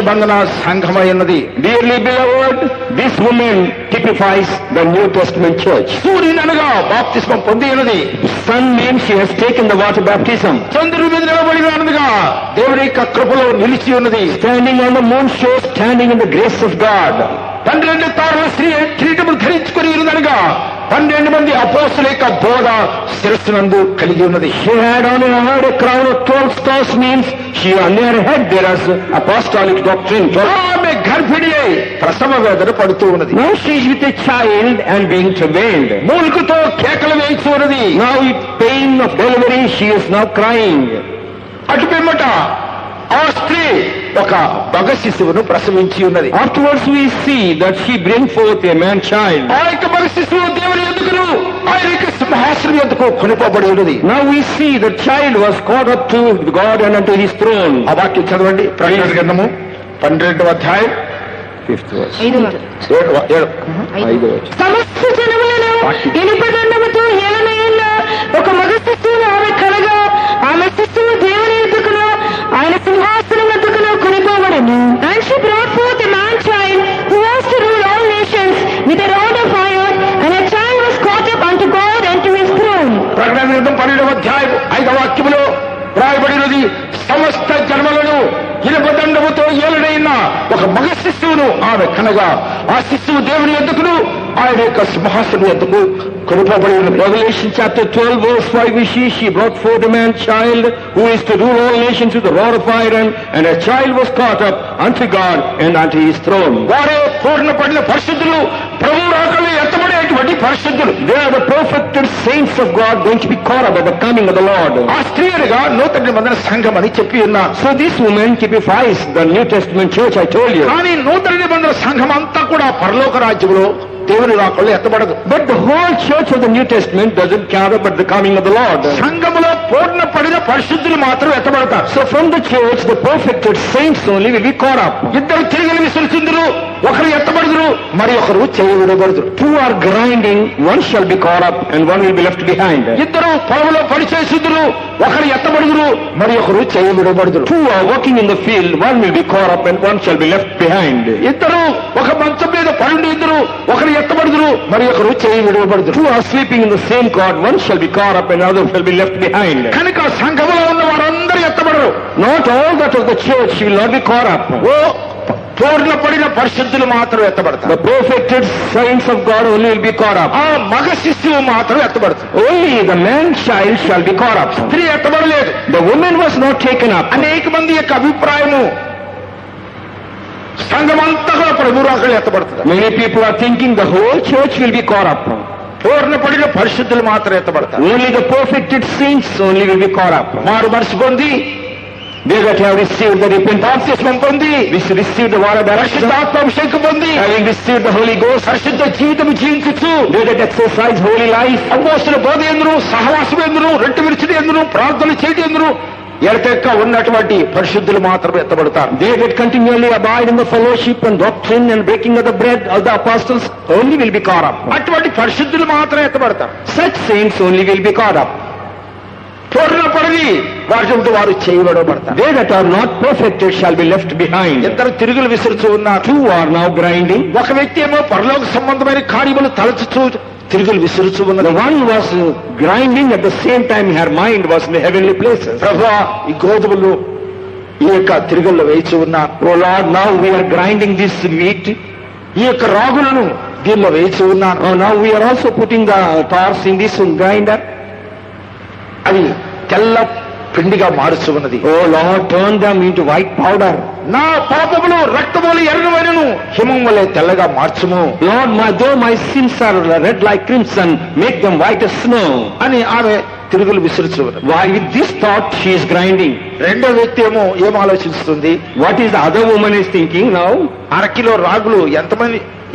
నిబంధన సంఘమై ఉన్నది. Dearly beloved, this woman typifies the New Testament church. సూర్యుని అనగా బాప్తిస్మం పొంది ఉన్నది. Sun means she has taken the water baptism. చంద్రుడి మీద నిలబడిన అనగా దేవుని యొక్క కృపలో నిలిచి ఉన్నది. Standing on the moon shows standing in the grace of God. 12 తారల స్త్రీ కిరీటములు ధరించుకుని ఉన్నదనగా 12 మంది అపోస్తలుల యొక్క బోధ శిరస్సునందు కలిగి ఉన్నది. She had on her head a crown of 12 stars, means she on her head there is apostolic doctrine. ఆమె గర్భిణి అయి ప్రసవ వేదన పడుతూ ఉన్నది. Now she is with a child and being travailed. మూలుగుతో కేకలు వేయించి ఉన్నది. Now with pain of delivery she is now crying. అటు పిమ్మట ఆ స్త్రీ ఒక మగ శిశువును ప్రసవించి ఉన్నది. Afterwards we see that she bring forth a man child. ఆ యొక్క మగ శిశువు దేవుని ఎదుగును ఆయన యొక్క సింహాసనం ఎదుకు కొనిపోబడి ఉన్నది. Now we see the child was caught up to God and unto his throne. ఆ వాక్యం చదవండి. ప్రకటన గ్రంథము 12వ అధ్యాయం 5th verse. 7. సమస్త జనములను ఇనుపదండముతో ఏలనయ్యున్న ఒక మగ శిశువును ఆమె కలగా ఆమె శిశువు దేవుని ఎద్దుకును ఆయన సింహాసనం ఎద్దుకును కొనిపోబడెను. And she brought forth a man child who was to rule all nations with a rod of iron, and a child was caught up unto God and to his throne. ప్రకటన గ్రంథం 12వ అధ్యాయం 5వ వాక్యములో రాయబడినది, సమస్త జన్మలను ఇనుపదండముతో ఏలుడైన ఒక మగ శిశువును ఆమె కనగా ఆ శిశువు దేవుని ఎద్దుకును ఆయన యొక్క సింహాసనం ఎద్దుకు కొనిపోబడి ఉన్నది. Revelation chapter 12 verse 5 we see she brought forth a man child who is to rule all nations with a rod of iron, and a child was caught up unto God and unto his throne. వారే పూర్ణపడిన పరిశుద్ధులు, ప్రభు రాకలో ఎత్తబడేటువంటి పరిశుద్ధులు. They are the perfected saints of God going to be caught up at the coming of the Lord. ఆ స్త్రీ అనగా నూతన నిబంధన సంఘం అని చెప్పి ఉన్నా. So this woman typifies the New Testament church, I told you. కానీ నూతన నిబంధన సంఘం అంతా కూడా పరలోక రాజ్యంలో దేవుని రాకల్లో ఎత్తబడదు. But the whole church of the New Testament doesn't count up at the coming of the Lord. సంఘములో పూర్ణపడిన పరిశుద్ధులు మాత్రం ఎత్తబడతారు. So from the church the perfected saints only will be caught up. ఇద్దరు తిరిగి విసురుచుందురు, ఒకరు ఎత్తబడుదురు, మరి ఒకరు చేయబడదురు. Two are grinding, one shall be caught up and one will be left behind. ఇద్దరు పొలంలో పనిచేసుదురు, ఒకరు ఎత్తబడుదురు, మరి ఒకరు చేయబడదురు. Two are working in the field, one will be caught up and one shall be left behind. ఇద్దరు ఒక మంచం మీద పడుండి ఇద్దరు, ఒకరు ఎత్తబడుదురు, మరి ఒకరు చేయబడదురు. Two are sleeping in the same cot, one shall be caught up and another shall be left behind. కనుక సంఘములో ఉన్న వారందరూ ఎత్తబడరు. Not all that of the church will not be caught up. ఓ పూర్ణపడిన పరిశుద్ధులు మాత్రం ఎత్తబడతారు. The perfected saints of God only will be caught up. ఆ మగ శిశువు మాత్రం ఎత్తబడతారు. Only the man child shall be caught up. స్త్రీ ఎత్తబడలేదు. The woman was not taken up. అనేక మంది యొక్క అభిప్రాయము సంఘమంతా కూడా ప్రభు రాకలు ఎత్తబడుతుంది. Many people are thinking the whole church will be caught up. పూర్ణపడిన పరిశుద్ధులు మాత్రం ఎత్తబడతారు. Only the perfected saints only will be caught up. మారు మనసు పొంది They that have received the repentance, బాప్తిస్మం పొంది which received the water baptism, పరిశుద్ధాత్మాభిషేకం పొంది having received the Holy Ghost, పరిశుద్ధ జీవితం జీవించు they that exercise holy life, అపోస్తుల బోధ ఎందురు, సహవాసం ఎందురు, రొట్టె విరిచిడి ఎందురు, ప్రార్థనలు చేయడం ఎందురు ఎడతెక్క ఉన్నటువంటి పరిశుద్ధులు మాత్రమే ఎత్తబడతారు. they that continually abide in the fellowship and doctrine and breaking of the bread of the apostles only will be caught up. అటువంటి పరిశుద్ధులు మాత్రమే ఎత్తబడతారు. Such saints only will be caught up. పూర్ణపడి వారు చేయబడబడతారు. They that are not perfected shall be left behind. ఇద్దరు తిరుగులు విసురుచూ ఉన్నారు. Two are now grinding. ఒక వ్యక్తి ఏమో పరలోక సంబంధమైన కార్యములు తలచుచూ తిరుగులు విసురుచూ The ఉన్నది. one was grinding, at the same time her mind was in the heavenly places. ప్రభువా ఈ గోధుమలు ఈ యొక్క తిరుగుల్లో వేయిచూ ఉన్నారు. Oh Lord, now we are grinding this wheat. ఈ యొక్క రాగులను దీనిలో వేయిచూ ఉన్నారు. Oh, now we are also putting the tars in this grinder. అది తెల్ల పిండిగా మారుచూ ఉన్నది. Oh Lord, turn them into white powder. నా పాపములు రక్తములు ఎర్రవైనను హిమం వలె తెల్లగా మార్చుము Lord, though my sins are red like crimson, make them white as snow. అని ఆమె తిరుగులు విసురుచూ ఉన్నది. Why, with this thought she is grinding. రెండో వ్యక్తి ఏమో ఏం ఆలోచిస్తుంది? What is the other woman is thinking now? అరకిలో రాగులు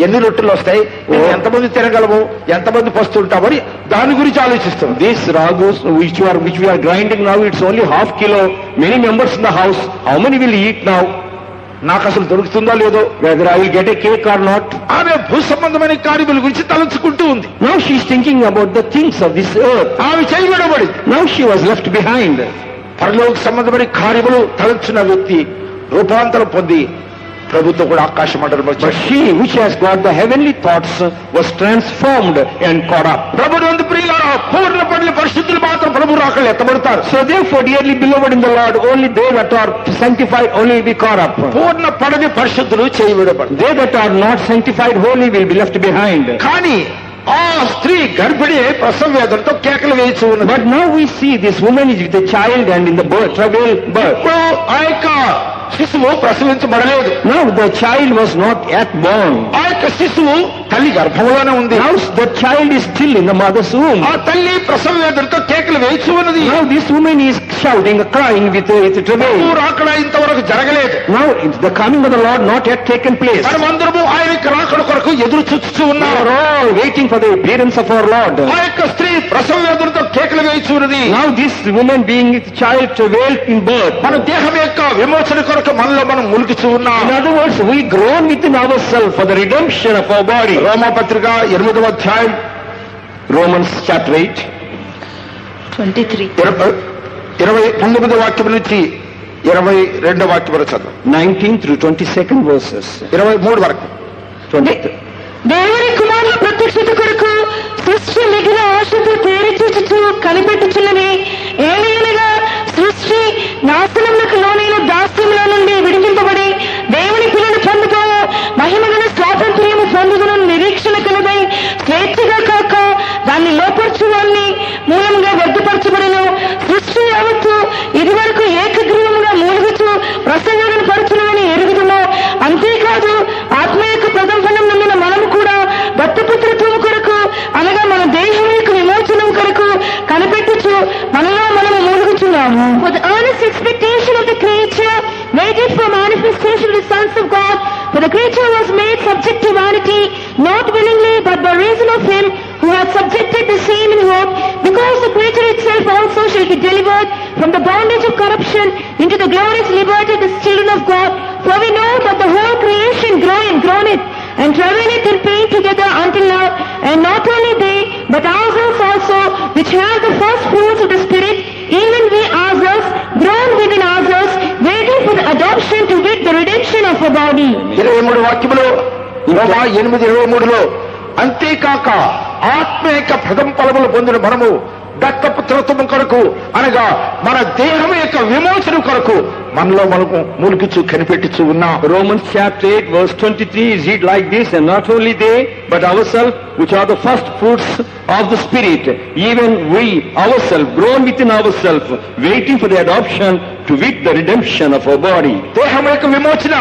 ఎన్ని రొట్టెలు వస్తాయి, మేము ఎంతమంది తినగలము, ఎంతమంది పస్తుంటామని దాని గురించి ఆలోచిస్తుంది. These ragus which we are grinding now, it's only half kilo. Many members in the house, how many will eat now? నాకు అసలు దొరుకుతుందో లేదో, Whether I will get a cake or not. ఆమె భూ సంబంధమైన కార్యముల గురించి తలంచుకుంటూ ఉంది. Now she is thinking about the things of this earth. ఆమె చేయబడబడింది. Now she was left behind. పరలోక సంబంధమైన కార్యములు తలంచిన వ్యక్తి రూపాంతరం పొంది ప్రభుతో కూడా ఆకాశ మండలం But she which has got the heavenly thoughts was transformed and caught up. ప్రభునందు ప్రియులారా, పూర్ణ పడిన పరిశుద్ధులు మాత్రం ప్రభు రాకలు ఎత్తబడతారు. So therefore, dearly beloved in the Lord, only they that are sanctified only will be caught up. పూర్ణ పడని పరిశుద్ధులు చేయబడతారు. They that are not sanctified wholly will be left behind. కానీ ఆ స్త్రీ గర్భిణి ప్రసవ వేదనతో కేకలు వేయించి ఉన్నది. But now we see this woman is with a child and in the travail birth. ఇప్పుడు ఆ యొక్క శిశువు ప్రసవించబడలేదు. Now the child was not yet born. ఆ యొక్క శిశువు తల్లి గర్భంలోనే ఉంది. Now the child is still in the mother's womb. ఆ తల్లి ప్రసవ వేదనతో కేకలు వేయించి ఉన్నది. Now this woman is shouting, crying with travail. రాకడ ఇంతవరకు జరగలేదు. Now it's the coming of the Lord not yet taken place. మనమందరము ఆయన యొక్క రాకడ కొరకు ఎదురు చూస్తూ We ఉన్నాం. are all waiting for the appearance of our Lord. ఆ యొక్క స్త్రీ ప్రసవ వేదనతో కేకలు వేయించి ఉన్నది. Now this woman being with child travailed in birth. మన దేహం యొక్క విమోచన కొరకు మనలో మనం ములుగుతూ ఉన్నాం. In other words, we groan within ourselves for the redemption of our body. రోమాపత్రిక 8వ అధ్యాయం Romans chapter 8. 23. 29వ వాక్యం నుంచి 22వ వాక్యం వరకు చదువు. 19 through 22nd verses. 23 వరకు. 20. దేవుని కుమారుల ప్రత్యక్షత కొరకు సృష్టి మిగిలిన ఆశతో తేరి చూచుచు కనిపెట్టుచున్నది. ఏలయనగా సృష్టి నాశనములకు లోనైన దాస్యములో నుండి విడిపింపబడి దేవుని పిల్లలు పొందుతాము మహిమగల స్వాతంత్ర్యము పొందుతున్న నిరీక్షణ కలదై స్వేచ్ఛగా కాక దాన్ని లోపరచువాన్ని మూలంగా రద్దుపరచబడిను. సృష్టి యావత్తు ఇదివరకు ఏకగ్రీవముగా మూలుగుచు ప్రసంగం పరచునని ఎరుగుదుము. అంతేకాదు ఆత్మ యొక్క ప్రదంపనం నమ్మిన మనము కూడా దత్తపుత్రత్వము కొరకు అనగా మన దేహం యొక్క విమోచనం కొరకు కనిపెట్టుచు మనలో మనము మూలుగుచున్నాము. For the earnest expectation of the creature waited for manifestation of the sons of God. For the creature was made subject to vanity, not willingly, but by reason of him who had subjected the same in hope, because the creature itself also shall be delivered from the bondage of corruption into the glorious liberty of the children of God. For we know that the whole creation groaneth and travaileth in pain together until now, and not only they, but ourselves also, which have the first fruits of the Spirit, even we ourselves groan within ourselves, waiting for the adoption to wit the redemption of our body. 23 వాక్యములో రోమా 8:23లో అంతేకాక ఆత్మ యొక్క ప్రథమ ఫలములు పొందిన మనము దత్తపుత్రత్వము కొరకు అనగా మన దేహం యొక్క విమోచన కొరకు మనలో మనకు ములుగుచు కనిపెట్టుచు ఉన్నాం. Romans chapter 8 verse 23 is read like this, and not only they, but ourselves, which are the first fruits of the Spirit, even we ourselves groan within ourselves, waiting for the adoption to wit the redemption of our body. దేహం యొక్క విమోచన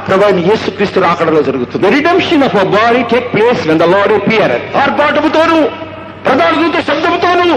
ప్రభువైన యేసుక్రీస్తు రాకడలో జరుగుతుంది. The redemption of our body take place when the Lord appeareth. ఆర్భాటముతోను ప్రధాన దూత శబ్దముతోను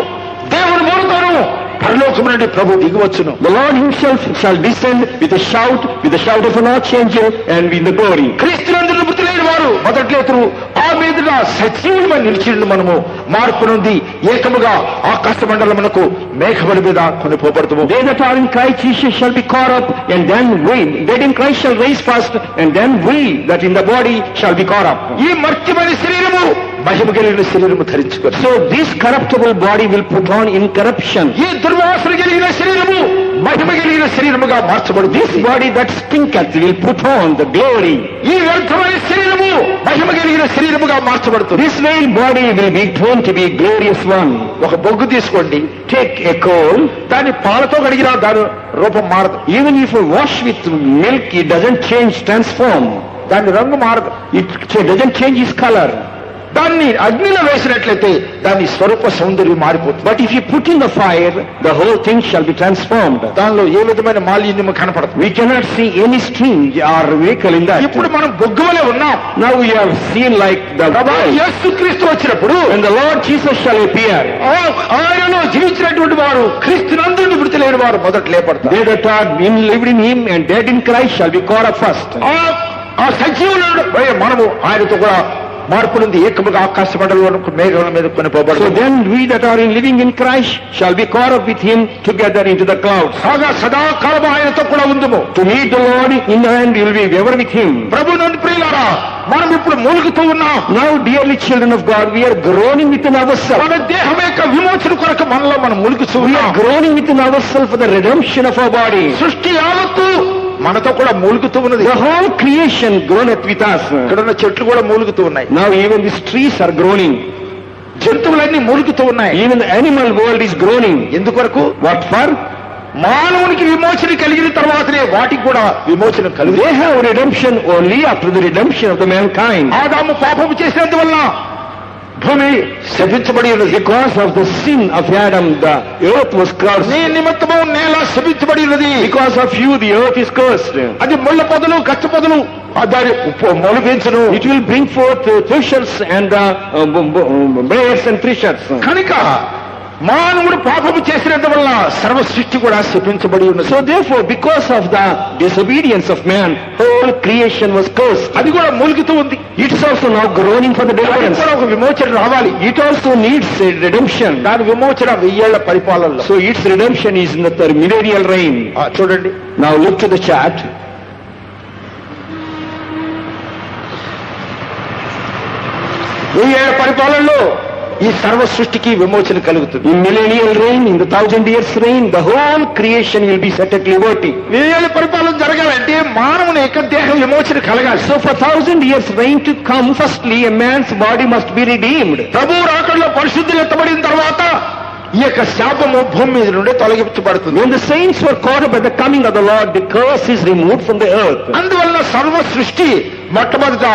దేవుని మూలతోను పరలోకము నుండి ప్రభు దిగివచ్చును. The Lord himself shall descend with a shout of an archangel, and in the glory. క్రీస్తునందు మృతి లేని వారు మొదట్లేతురు ఆ మీదున సజీవమై నిలిచిండు. మనము మార్పు నుండి ఏకముగా ఆకాశ మండలమునకు మేఘముల మీద కొనిపోబడుతుము. They that are in Christ Jesus shall be caught up, and then we, dead in Christ, shall rise first, and then we that in the body shall be caught up. ఈ మర్త్యమైన శరీరము మహిమ కలిగిన శరీరము ధరించుకొని, So this corruptible body will put on incorruption. ఈ దుర్వాసన కలిగిన శరీరము మహిమ కలిగిన శరీరముగా మార్చబడుతుంది. This body that stinketh will put on the glory. ఈ వ్యర్థమైన శరీరము మహిమ కలిగిన శరీరముగా మార్చబడుతుంది. This veiled body will be shown to be a glorious one. ఒక బొగ్గు తీసుకోండి, Take a coal, దాన్ని పాలతో కడిగినా దాని రూపం మారదు, even if you wash with milk, it doesn't change, transform. దాని రంగు మారదు. It doesn't change its color. దాన్ని అగ్నిలో వేసినట్లయితే దాని స్వరూప సౌందర్యం మారిపోతుంది. But if you put in the fire, the whole thing shall be transformed. దానిలో ఏ విధమైన మాలిన్యము కనపడదు. We cannot see any stain or wrinkle in that. ఇప్పుడు మనం బొగ్గు వలె ఉన్నాం. Now we have seen like the యేసుక్రీస్తు వచ్చినప్పుడు when the Lord Jesus shall appear, ఆయనలో జీవించినటువంటి వారు క్రీస్తునందు మృతి లేని వారు మొదట లేపడతారు. they that are lived in him and dead in Christ shall be caught up first. ఆ సజీవులను మనము ఆయనతో కూడా మార్పు నుండి ఏకముగా ఆకాశ మండలంలో మేఘముల మీద So కొనిపోబడతాము. then we that are living in Christ shall be caught up with him together into the clouds. కాగా సదాకాలం ఆయనతో కూడా ఉందుము. To meet the Lord in the end, we will be ever with him. ప్రభు నందు ప్రియులారా, మనం ఇప్పుడు మూలుగుతూ ఉన్నాం. Now, dearly children of God, we are groaning within ourselves. మన దేహం యొక్క విమోచన కొరకు మనలో మనం మూలుగుతూ We ఉన్నాం. are groaning within ourselves for the redemption of our body. సృష్టి యావత్తు మనతో కూడా మూలుగుతూ ఉన్నది. The whole creation groaneth with us. ఇక్కడ ఉన్న చెట్లు కూడా మూలుగుతూ ఉన్నాయి. Now even these trees are groaning. జంతువులన్నీ మూలుగుతూ ఉన్నాయి. Even the animal world is groaning. ఎందుకొరకు? What for? మానవునికి విమోచన కలిగిన తర్వాతనే వాటికి కూడా విమోచన కలిగి. They have redemption only after the redemption of the mankind. ఆదాము పాపము చేసినందువల్ల భూమి శపించబడి ఉన్నది. Because of the sin of Adam, the earth was cursed. నీ నిమిత్తము నేల శపించబడి ఉన్నది. Because of you, the earth is cursed. అది ముళ్ళ పొదలు కచ్చ పొదలు దాని మొలపించును. It will bring forth thistles and briars and thistles. కనుక మానవుడు పాపము చేసినందువల్ల సర్వ సృష్టి కూడా శపించబడి ఉన్నది. So therefore, because of the disobedience of man, whole creation was cursed. అది కూడా మూలుగుతూ ఉంది. It is also now groaning for the దానికి deliverance. కూడా ఒక విమోచన రావాలి. It also needs a redemption. దాని విమోచన 1000 ఏళ్ల పరిపాలనలో. So its redemption is in the millennial reign. చూడండి. Now look to the chart. 1000 ఏళ్ల పరిపాలనలో ఈ సర్వ సృష్టికి విమోచన కలుగుతుంది. In millennial reign, in the 1000 years reign, the whole creation will be set at liberty. 1000 ఏళ్ల పరిపాలన జరగాలంటే మానవుని యొక్క దేహం విమోచన కలగాలి. So for 1000 years reign to come, firstly a man's body must be redeemed. ప్రభువు రాకడలో పరిశుద్ధులు ఎత్తబడిన తర్వాత ఈ యొక్క శాపము భూమి మీద నుండి తొలగించబడుతుంది. When the saints were caught up at the coming of the Lord, the curse is removed from the earth. అందువల్ల సర్వ సృష్టి మొట్టమొదట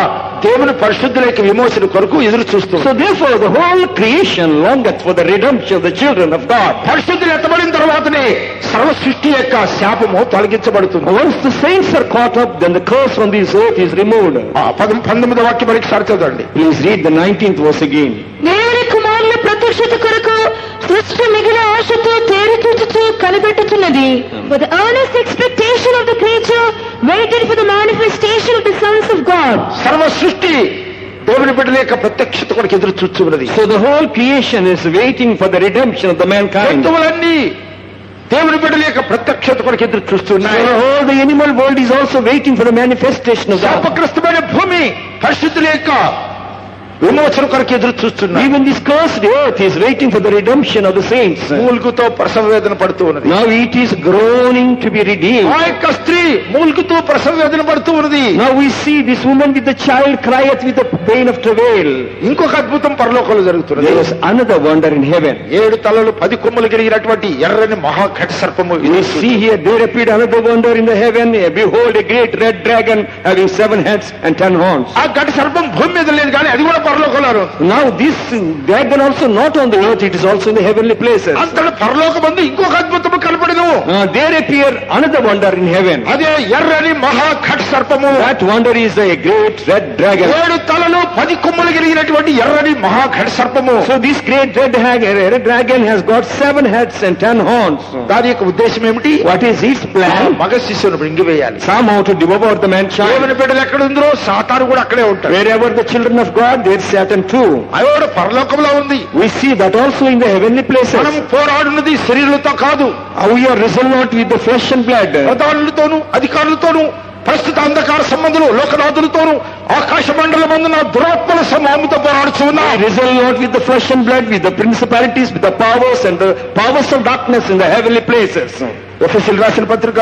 దేవుని పరిశుద్ధులకి విమోచన కొరకు ఎదురు చూస్తుంది. So therefore the whole creation longeth for the redemption of the children of God. పరిశుద్ధులు ఎత్తబడిన తర్వాతనే సర్వ సృష్టి యొక్క శాపము తొలగించబడుతుంది. Once the saints are caught up, then the curse from this earth is removed. 19వ వాక్యం వరకు సారి చదవండి. Please read the 19th verse again. దేవుని కుమారుల ప్రత్యక్షత కొరకు సృష్టి మిగిలిన ఆశతో తేరి చూచుచు కనిపెట్టుచున్నది. For the earnest expectation of the creature waited for the manifestation of the sons of God. సర్వ సృష్టి దేవుని బిడ్డల యొక్క ప్రత్యక్షత కొరకు ఎదురు చూస్తున్నది. So the whole creation is waiting for the redemption of the mankind. జంతువులన్నీ దేవుని బిడ్డల యొక్క ప్రత్యక్షత కొరకు ఎదురు So చూస్తున్నాయి. the whole the animal world is also waiting for the manifestation of God. శాపగ్రస్తమైన భూమి పరిశుద్ధుల యొక్క విమోచన కొరకు ఎదురు చూస్తున్నాయి. Even this cursed earth is waiting for the redemption of the saints. మూలుగుతో ప్రసవ వేదన పడుతూ ఉన్నది. Now it is groaning to be redeemed. ఆ యొక్క స్త్రీ మూలుగుతో ప్రసవ వేదన పడుతూ ఉన్నది. Now we see this woman with the child crieth with the pain of travail. ఇంకొక అద్భుతం పరలోకంలో జరుగుతున్నది. There was another wonder in heaven. 7 తలలు 10 కొమ్ములు కలిగినటువంటి ఎర్రని మహాఘట సర్పము. We see here there appeared another wonder in the heaven. Behold, a great red dragon having 7 heads and 10 horns. ఆ ఘట సర్పం భూమి మీద లేదు కానీ అది కూడా పరలోకంలో. Now this dragon also not on the earth, it is also in the heavenly places. అంతట పరలోకమందు ఇంకొక అద్భుతము కనపడెను. There appear another wonder in heaven. అదే ఎర్రని మహాఘట సర్పము. That wonder is a great red dragon. 7 తలలు 10 కొమ్ములు కలిగినటువంటి ఎర్రని మహాఘట సర్పము. So this great red dragon has got 7 heads and 10 horns. దాని యొక్క ఉద్దేశం ఏమిటి? What is its plan? మగ శిశువును మృంగివేయాలి. Somehow to devour the man child. దేవుని బిడ్డలు ఎక్కడ ఉందో సాతాను కూడా అక్కడే ఉంటాడు. Wherever the children of God, there is Satan too. అది కూడా పరలోకంలో ఉంది. We see that also in the heavenly places. మనం పోరాడున్నది శరీరులతో కాదు. We are wrestled not with the flesh and blood. ప్రధానులతోనూ అధికారులతోనూ ప్రస్తుత అంధకార సంబంధులు లోకనాథులతోనూ ఆకాశ మండలమందున దురాత్మల సమూహంతో పోరాడుచున్నాం. We wrestle not with the flesh and blood, with the principalities, with the powers and the powers of darkness in the heavenly places. ఎఫెసీయులకు రాసిన పత్రిక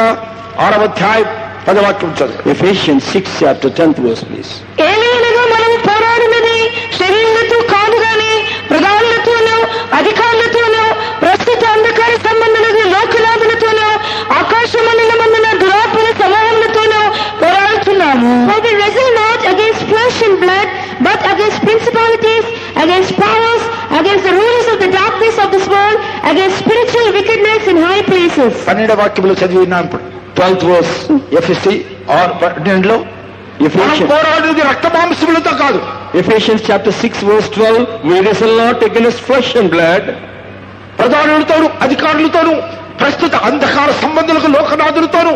6వ అధ్యాయం 10వ వాక్యం చదువు. Ephesians 6 chapter 10th verse please. ఏలయనగా మనము పోరాడినది శరీరులతో కాదు గాని ప్రధానులతోనూ అధికారులతోనూ ప్రస్తుత అంధకార సంబంధులకు లోకనాథులతోనూ ఆకాశ మండలమందున దురాత్మల సమూహములతోనూ పోరాడుతున్నాము. For we wrestle not against flesh and blood, but against principalities, against powers, against the rulers of the darkness of this world, against spiritual wickedness in high places. 12వ వాక్యంలో చదివినాం. ఇప్పుడు 12th verse. ఎఫెసీ 6:12 మనం పోరాడేది రక్త మాంసములతో కాదు. Ephesians chapter 6 verse 12. We wrestle not against flesh and blood. ప్రధానులతోనూ అధికారులతోనూ ప్రస్తుత అంధకార సంబంధులకు లోకనాథులతోనూ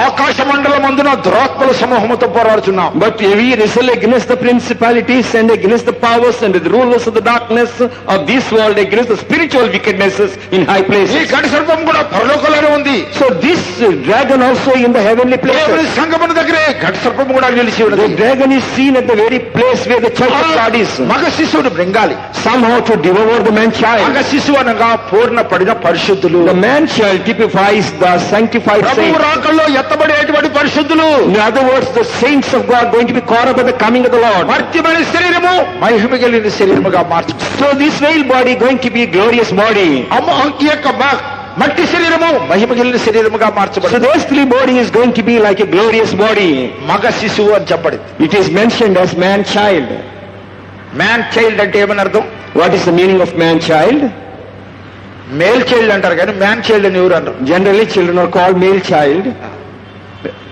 ఆకాశ మండలమందున దురాత్మల సమూహముతో పోరాడుతున్నాం. But we wrestle against the principalities and against the powers and the rulers of the darkness of this world, against the spiritual wickednesses in high ఈ places. ఘట సర్పం కూడా పరలోకంలోనే ఉంది. So this dragon also in the heavenly దేవుని places. సంగమన దగ్గరే ఘట సర్పం కూడా నిలిచి The ఉన్నది. dragon is seen at the very place where the church of God is. మగ శిశువుని మృంగాలి. Somehow to devour the man మగ child. శిశువు అనగా పూర్ణ పడిన పరిశుద్ధులు. The man child child typifies the sanctified Prabhu saint. రాకల్లో ఎత్తబడేటువంటి పరిశుద్ధులు. In other words, the saints of God going to be caught up at the coming of the Lord. మర్త్యమైన శరీరము మహిమ కలిగిన శరీరముగా మార్చు. So this veil body going to be a glorious body. ఈ యొక్క మట్టి శరీరము మహిమ కలిగిన శరీరముగా So మార్చబడింది. the earthly body is going to be like a glorious body. మగ శిశువు అని చెప్పబడింది. It is mentioned as man-child. Man child అంటే ఏమని అర్థం? What is the meaning of man-child? Male child అంటారు కానీ మ్యాన్ చైల్డ్ అని ఎవరు అంటారు? Generally children are called male child.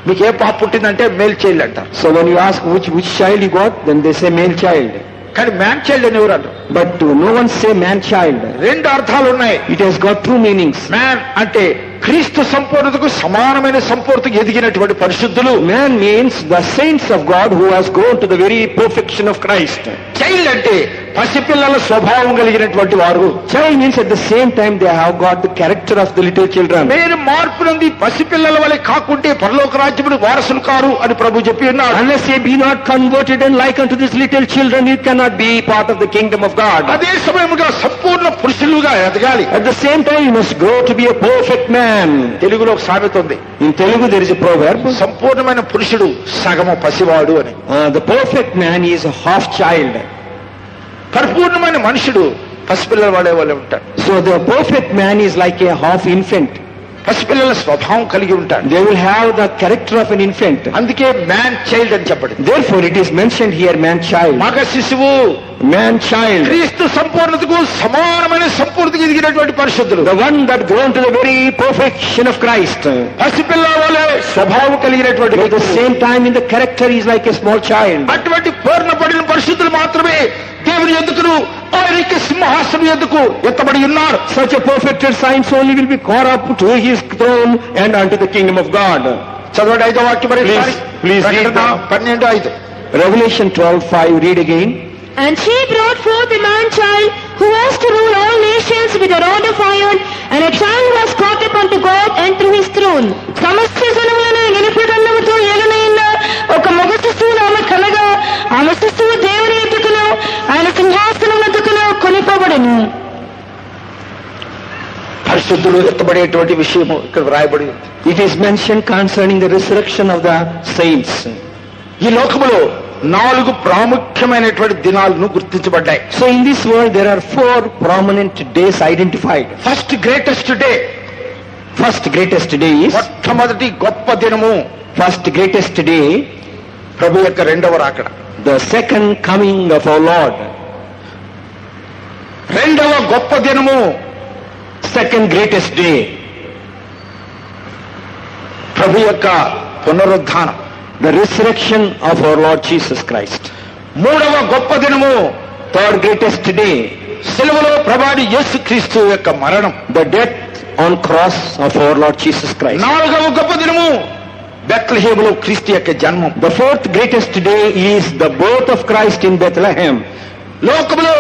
మీకు ఏ పాప పుట్టిందంటే మేల్ చైల్డ్ అంటారు. So when you ask which child you got, then they say male child. కానీ man child అని ఎవరు అంటారు? But no one say man-child. రెండు అర్థాలు ఉన్నాయి. It has got two meanings. Man అంటే క్రీస్తు సంపూర్ణతకు సమానమైన సంపూర్ణతకు ఎదిగినటువంటి పరిశుద్ధులు. Man means the saints of God who has grown to the very perfection of Christ. Child అంటే పసిపిల్లల స్వభావం కలిగినటువంటి వారు. Child means at the same time they have got the character of the little children. మీరు మార్పు నుండి పసిపిల్లల వలె కాకుంటే పరలోక రాజ్యమును వారసులు కారు అని ప్రభు చెప్పి ఉన్నాడు. Unless ye be not converted and like unto these little children, you cannot be part of the kingdom of God. అదే సమయముగా సంపూర్ణ పురుషులుగా ఎదగాలి. At the same time, you must grow to be a perfect man. తెలుగులో ఒక సామెత ఉంది. In Telugu there is a proverb. సంపూర్ణమైన పురుషుడు సగము పసివాడు అని. The perfect man is a half child. పరిపూర్ణమైన మనుషుడు పసిపిల్లల వాడే వాళ్ళే ఉంటాడు. So the perfect man is like a half infant. పసిపిల్లల స్వభావం కలిగి ఉంటాడు. They will have the character of an infant. అందుకే మ్యాన్ చైల్డ్ అని చెప్పండి. Therefore it is mentioned here man-child. మగ శిశువు Man-child. క్రీస్తు సంపూర్ణతకు సమానమైన సంపూర్ణతకు ఎదిగినటువంటి పరిశుద్ధులు. The one that grown to the very perfection of Christ. పసిపిల్లల వలె స్వభావం కలిగినటువంటి At the same time in the character is like a small child. అటువంటి పూర్ణపడిన పరిశుద్ధులు మాత్రమే దేవుని ఎద్దుకును ఆయన యొక్క సింహాసనం ఎద్దుకు ఎత్తబడి ఉన్నారు. Such a perfected saints only will be caught up to his throne and unto the kingdom of God. చదవండి 5వ వాక్యం మరి. Please read ప్రకటన that. 12:5. Revelation 12:5, read again. And she brought forth a man-child who was to rule all nations with a rod of iron, and a child was caught up unto God and through his throne. సమస్త జనములను ఇనుపదండముతో ఏలునైన ఒక మగ శిశువును ఆమె కలగా, ఆమె శిశువు దేవుని ఎద్దుకును ఆయన సింహాసనం ఎద్దుకును కొనిపోబడును. పరిశుద్ధులు ఎత్తబడేటువంటి విషయము ఇక్కడ వ్రాయబడి ఉంది. It is mentioned concerning the resurrection of the saints. ఈ లోకములో 4 ప్రాముఖ్యమైనటువంటి దినాలను గుర్తించబడ్డాయి. So in this world there are 4 prominent days identified. First greatest day. First greatest day is, మొట్టమొదటి గొప్ప దినము first greatest day, ప్రభు యొక్క రెండవ రాకడ. the second coming of our Lord. రెండవ గొప్ప దినము Second greatest day, ప్రభు యొక్క పునరుద్ధానం. the resurrection of our Lord Jesus Christ. మూడవ గొప్ప దినము Third greatest day, సిలువలో ప్రభాని యేసుక్రీస్తు యొక్క మరణం. the death on cross of our Lord Jesus Christ. నాలుగవ గొప్ప దినము బెత్లెహేములో క్రీస్తు యొక్క జన్మం. The fourth greatest day is the birth of Christ in Bethlehem. లోకములో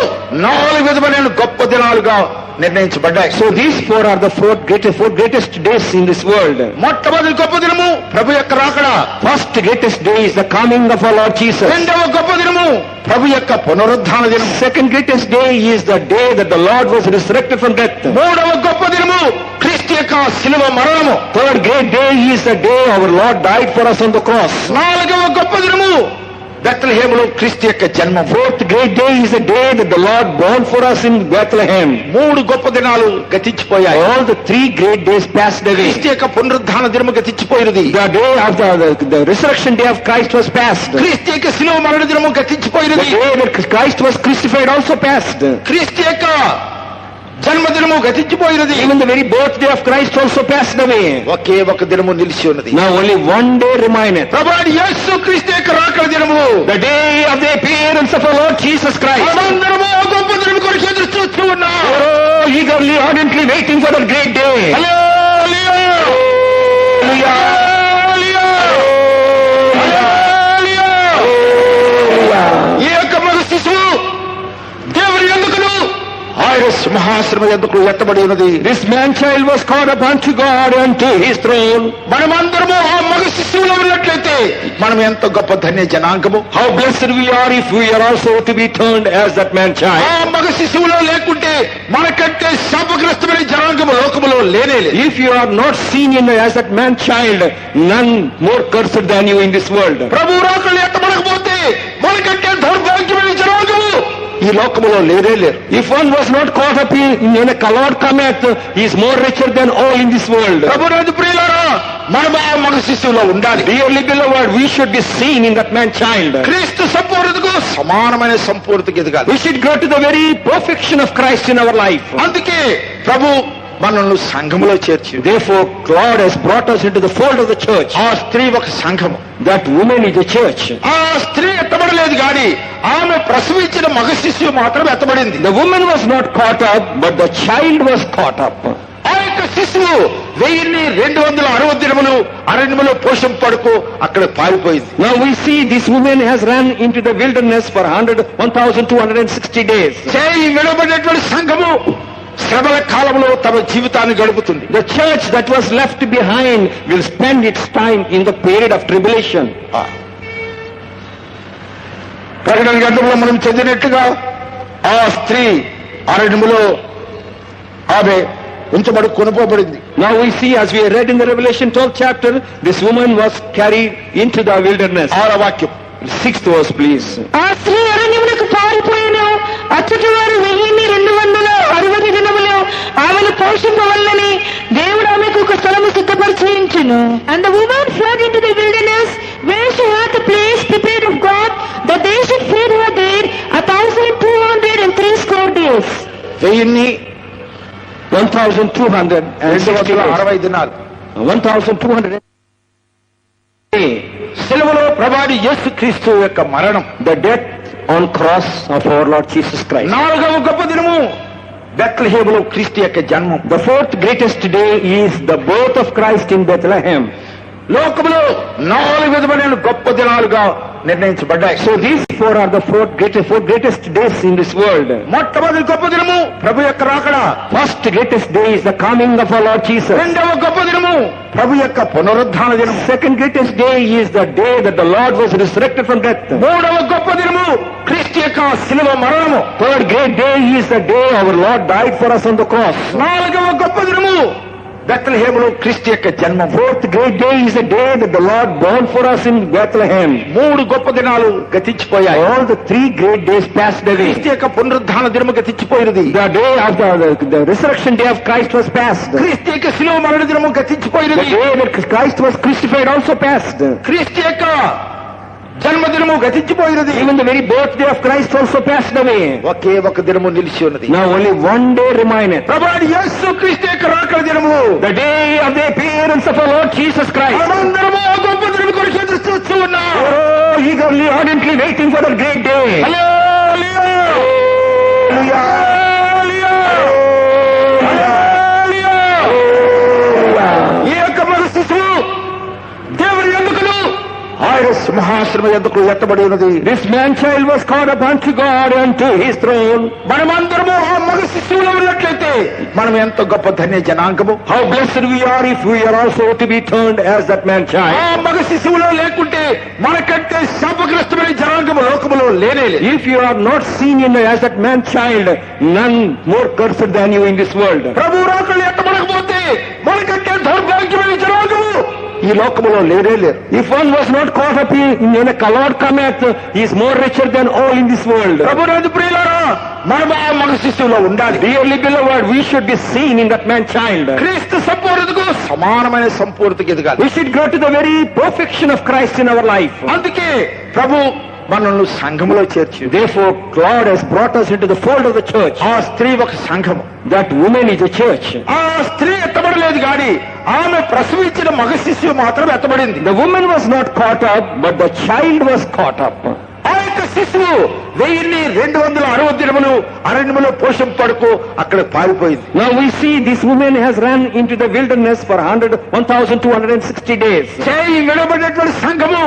4 విధమైన గొప్ప దినాలుగా నిర్ణయించబడ్డాయి. So these 4 are the four greatest days in this world. మొట్టమొదటి గొప్ప దినము ప్రభు యొక్క రాకడ. First greatest day is the coming of our Lord Jesus. రెండవ గొప్ప దినము ప్రభు యొక్క పునరుద్ధాన దినం. Second greatest day is the day that the Lord was resurrected from death. మూడవ గొప్ప దినము క్రీస్తు యొక్క శిలువ మరణము. Third great day is the day our Lord died for us on the cross. నాలుగవ గొప్ప దినము బెత్లెహేములో క్రీస్తు యొక్క జన్మం. Fourth great day is the day that the Lord born for us in Bethlehem. 3 గొప్ప దినాలు గతించిపోయాయి. All the 3 great days passed away. క్రీస్తు యొక్క పునరుద్ధాన దినము గతించిపోయినది. The day of the resurrection day of Christ was passed. క్రీస్తు యొక్క శిలువ మరణ దినము The గతించిపోయినది. day that Christ was crucified also passed. క్రీస్తు యొక్క జన్మదినము గతించిపోయినది. Even the very birthday of Christ also passed away. ఒకే ఒక దినము నిలిచి ఉన్నది. Now only one day remaineth. ప్రభువైన యేసు క్రీస్తు యొక్క రాకడ దినము. The day of the appearance of our Lord Jesus Christ. మనమందరము ఆ గొప్ప దినము కొరకు ఎదురు చూస్తూ ఉన్నాం. Oh, eagerly, ardently waiting for that great day. Hallelujah! Hallelujah. హల్లెలూయా! ఈ యొక్క మగ శిశువు దేవుని యందుకును ఆయన సింహాసనం యందుకు ఎత్తబడి ఉన్నది. This man-child was caught up unto God and to his throne. మనమందరము ఆ మగ శిశువులో ఉన్నట్లయితే మనం ఎంత గొప్ప ధన్య జనాంగము. How blessed we are if we are also to be turned as that ఆ man-child. మగ శిశువులో లేకుంటే మనకంటే శాపగ్రస్తమైన జనాంగము లోకములో లేనే లేదు. If you are not seen in as that man child, none more cursed than you in this world. ప్రభు రాకళ్ళు ఎత్తబడకపోతే మనకంటే దౌర్భాగ్యమైన జనాంగము ఈ లోకములో లేనే లేరు. If one was not caught up in a Lord cometh, he is more richer than all in this world. ప్రభునందు ప్రియులారా, మనం ఆ మగ శిశువులో ఉండాలి. Dearly beloved, we should be seen in that man child. క్రీస్తు సంపూర్ణతకు సమానమైన సంపూర్ణతకు ఎదగాలి. We should grow to the very perfection of Christ in our life. అందుకే ప్రభు మనల్ని సంఘములో చేర్చి, Therefore, God has brought us into the fold of the church. ఆ స్త్రీ ఒక సంఘము. That woman is a church. ఆ స్త్రీ ఎత్తబడలేదు కానీ ఆమె ప్రసవించిన మగ శిశువు మాత్రం ఎత్తబడింది. The woman was not caught up, but the child was caught up. ఆ యొక్క శిశువు 1260 దినములు అరణ్యములో పోషింపడుకు అక్కడ పారిపోయింది. Now we see this woman has run into the wilderness for 1260 days. చేయి విడబడినటువంటి సంఘము శ్రమల కాలంలో తమ జీవితాన్ని గడుపుతుంది. The church that was left behind will spend its time in the period of tribulation. ప్రకటన గ్రంథంలో మనం చదివినట్టుగా ఆ స్త్రీ అరణ్యములో ఆమె ఉంచబడి కొనుకోబడింది. Now we see, as we read in the Revelation 12th chapter, this woman was carried into the wilderness. 6వ వాక్యం 6th verse, please. ఆ స్త్రీ అరణ్యమునకు పారిపోయిను, అచ్చటి వారు 1260 దినములు ఆమెను పోషింపవల్లని దేవుడు ఆమెకు ఒక స్థలము సిద్ధపరిచేయించును. And the woman fled into the wilderness where she had the place prepared of God that they should feed her there 1260 days. 1260 దినాలు 1260 సిలువలో ప్రభావి యేసు క్రీస్తు యొక్క మరణం, the death on cross of our Lord Jesus Christ. 4వ గొప్ప దినము బెత్లెహేములో క్రీస్తు యొక్క జన్మం. The 4th greatest day is the birth of Christ in Bethlehem. లోకములో 4 విధమైన గొప్ప దినాలుగా నిర్ణయించబడ్డాయి. So these four are the four greatest days in this world. మొట్టమొదటి గొప్ప దినము ప్రభు యొక్క రాకడ. First greatest day is the coming of our Lord Jesus. రెండవ గొప్ప దినము ప్రభు యొక్క పునరుద్ధాన దినము. Second greatest day is the day that the Lord was resurrected from death. మూడవ గొప్ప దినము క్రీస్తు యొక్క శిలువ మరణము. Third great day is the day our Lord died for us on the cross. నాలుగవ గొప్ప దినము బెత్లెహేములో క్రీస్తు యొక్క జన్మం. Fourth great day is the day that the Lord born for us in Bethlehem. 3 గొప్ప దినాలు గతించిపోయాయి. All the 3 great days passed away. క్రీస్తు యొక్క పునరుద్ధాన దినము గతించిపోయినది. The day of the resurrection day of Christ was passed. క్రీస్తు యొక్క శిలువ మరణ దినము The గతించిపోయినది. day that Christ was crucified also passed. క్రీస్తు యొక్క జన్మదినము గతించిపోయినది. Even the very birthday of Christ also passed away. ఒకే ఒక దినము నిలిచి ఉన్నది. Now only one day remaineth. ప్రభువైన యేసు క్రీస్తు యొక్క రాకడ దినము, The day of the appearance of our Lord Jesus Christ. మనమందరము ఆ గొప్ప దినము కొరకు ఎదురు చూస్తూ ఉన్నాం. Oh, eagerly, ardently waiting for that great day. హల్లెలూయా! హల్లెలూయా! హల్లెలూయా! ఈ యొక్క మన శిశువు దేవుని ఎందుకును ఆయన సింహాసనం ఎందుకు ఎత్తబడి ఉన్నది. This man child was caught up unto God and to his throne. మనమందరము ఆ మగ శిశువులో ఉన్నట్లయితే మనం ఎంత గొప్ప ధన్య జనాంగము. How blessed we are if we are also to be turned as that man ఆ child. మగ శిశువులో లేకుంటే మనకంటే శాపగ్రస్తమైన జనాంగము లోకములో లేనే లేదు. If you are not seen in as that man child, none more cursed than you in this world. ప్రభు రాకళ్ళు ఎత్తబడకపోతే మనకంటే దౌర్భాగ్యమైన జనాంగము ఈ లోకములో లేనే లేరు. If one was not caught up in a Lord cometh, he is more richer than all in this world. ప్రభునందు ప్రియులారా, మనం ఆ మగ శిశువులో ఉండాలి. Dearly beloved, we should be seen in that man child. క్రీస్తు సంపూర్ణతకు సమానమైన సంపూర్ణతకు ఎదగాలి. We should grow to the very perfection of Christ in our life. అందుకే ప్రభు మనల్ని సంఘములో చేర్చి, Therefore, God has brought us into the fold of the church. ఆ స్త్రీ ఒక సంఘము. That woman is a church. ఆ స్త్రీ ఎత్తబడలేదు కానీ ఆమె ప్రసవించిన మగ శిశువు మాత్రం ఎత్తబడింది. The woman was not caught up, but the child was caught up. ఆ యొక్క శిశువు 1260 దినములు అరణ్యములో పోషింపడుకు అక్కడ పారిపోయింది. Now we see this woman has run into the wilderness for 1260 days. చేయి విడబడినటువంటి సంఘము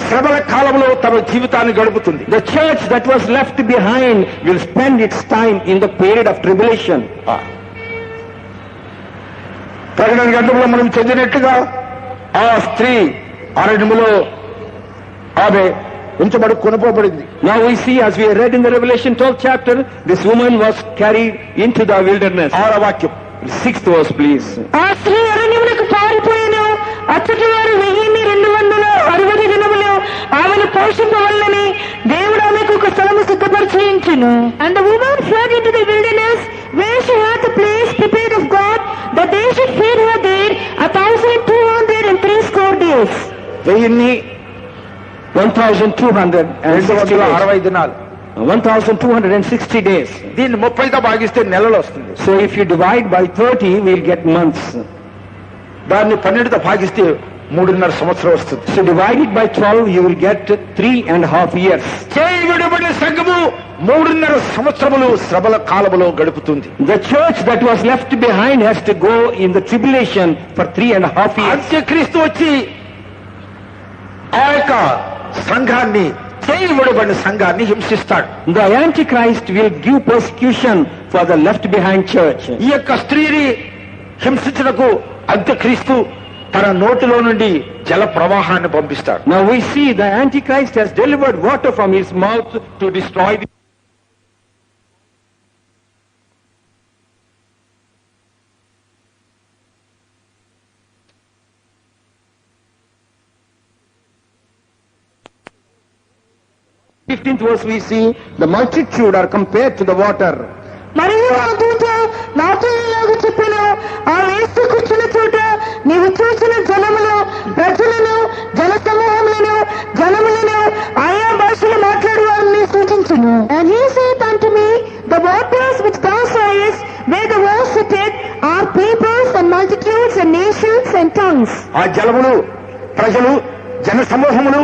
శ్రమల కాలంలో తమ జీవితాన్ని గడుపుతుంది. The church that was left behind will spend its time in the period of tribulation. ప్రకటన గ్రంథంలో మనం చదివినట్టుగా ఆ స్త్రీ అరణ్యములో ఆమె ఉంచబడి కొనుకోబడింది. Now we see, as we read in the Revelation 12th chapter, this woman was carried into the wilderness. 6వ వాక్యం Sixth verse, please. ఆ స్త్రీ అరణ్యమునకు పారిపోయాను, అచ్చటి వారు 1260 దినములు ఆమెను పోషింపవల్లని దేవుడు ఆమెకు ఒక స్థలము సిద్ధపరిచేయించును. And the woman fled into the wilderness, where she had the place prepared of God, that they should feed her there 1260 days. 1260 దినాలు, 1260 days. దీన్ని 30తో భాగిస్తే నెలలు వస్తుంది. So if you divide by 30, we'll get months. దాన్ని 12తో భాగిస్తే 3.5 సంవత్సరం వస్తుంది. So divide it by 12, you will get 3.5 years. చేయి విడిపడిన సంఘము 3.5 సంవత్సరములు శ్రమల కాలములో గడుపుతుంది. The church that was left behind has to go in the tribulation for 3.5 years. అంత్యక్రీస్తు వచ్చి ఆ యొక్క సంఘాన్ని, చేయి విడిపడిన సంఘాన్ని హింసిస్తాడు. The Antichrist will give persecution for the left behind church. ఈ యొక్క స్త్రీని హింసించడానికి అంత్యక్రీస్తు తన నోటిలో నుండి జల ప్రవాహాన్ని పంపిస్తాడు. Now we see the Antichrist has delivered water from his mouth to destroy the 15th verse we see the multitude are compared to the water. మరియు ఆ దూత నాతో ఇలాగ చెప్పెను, ఆ యేసు కూర్చున్న చోట నీవు చూసిన జనములు, ప్రజలను, జన సమూహములను, జనములను, ఆయా భాషలు మాట్లాడు వారిని సూచించును. And he said unto me, the waters which thou sawest, where the world sitteth, are peoples and multitudes and nations and tongues. ఆ జలములు, ప్రజలు, జన సమూహములు,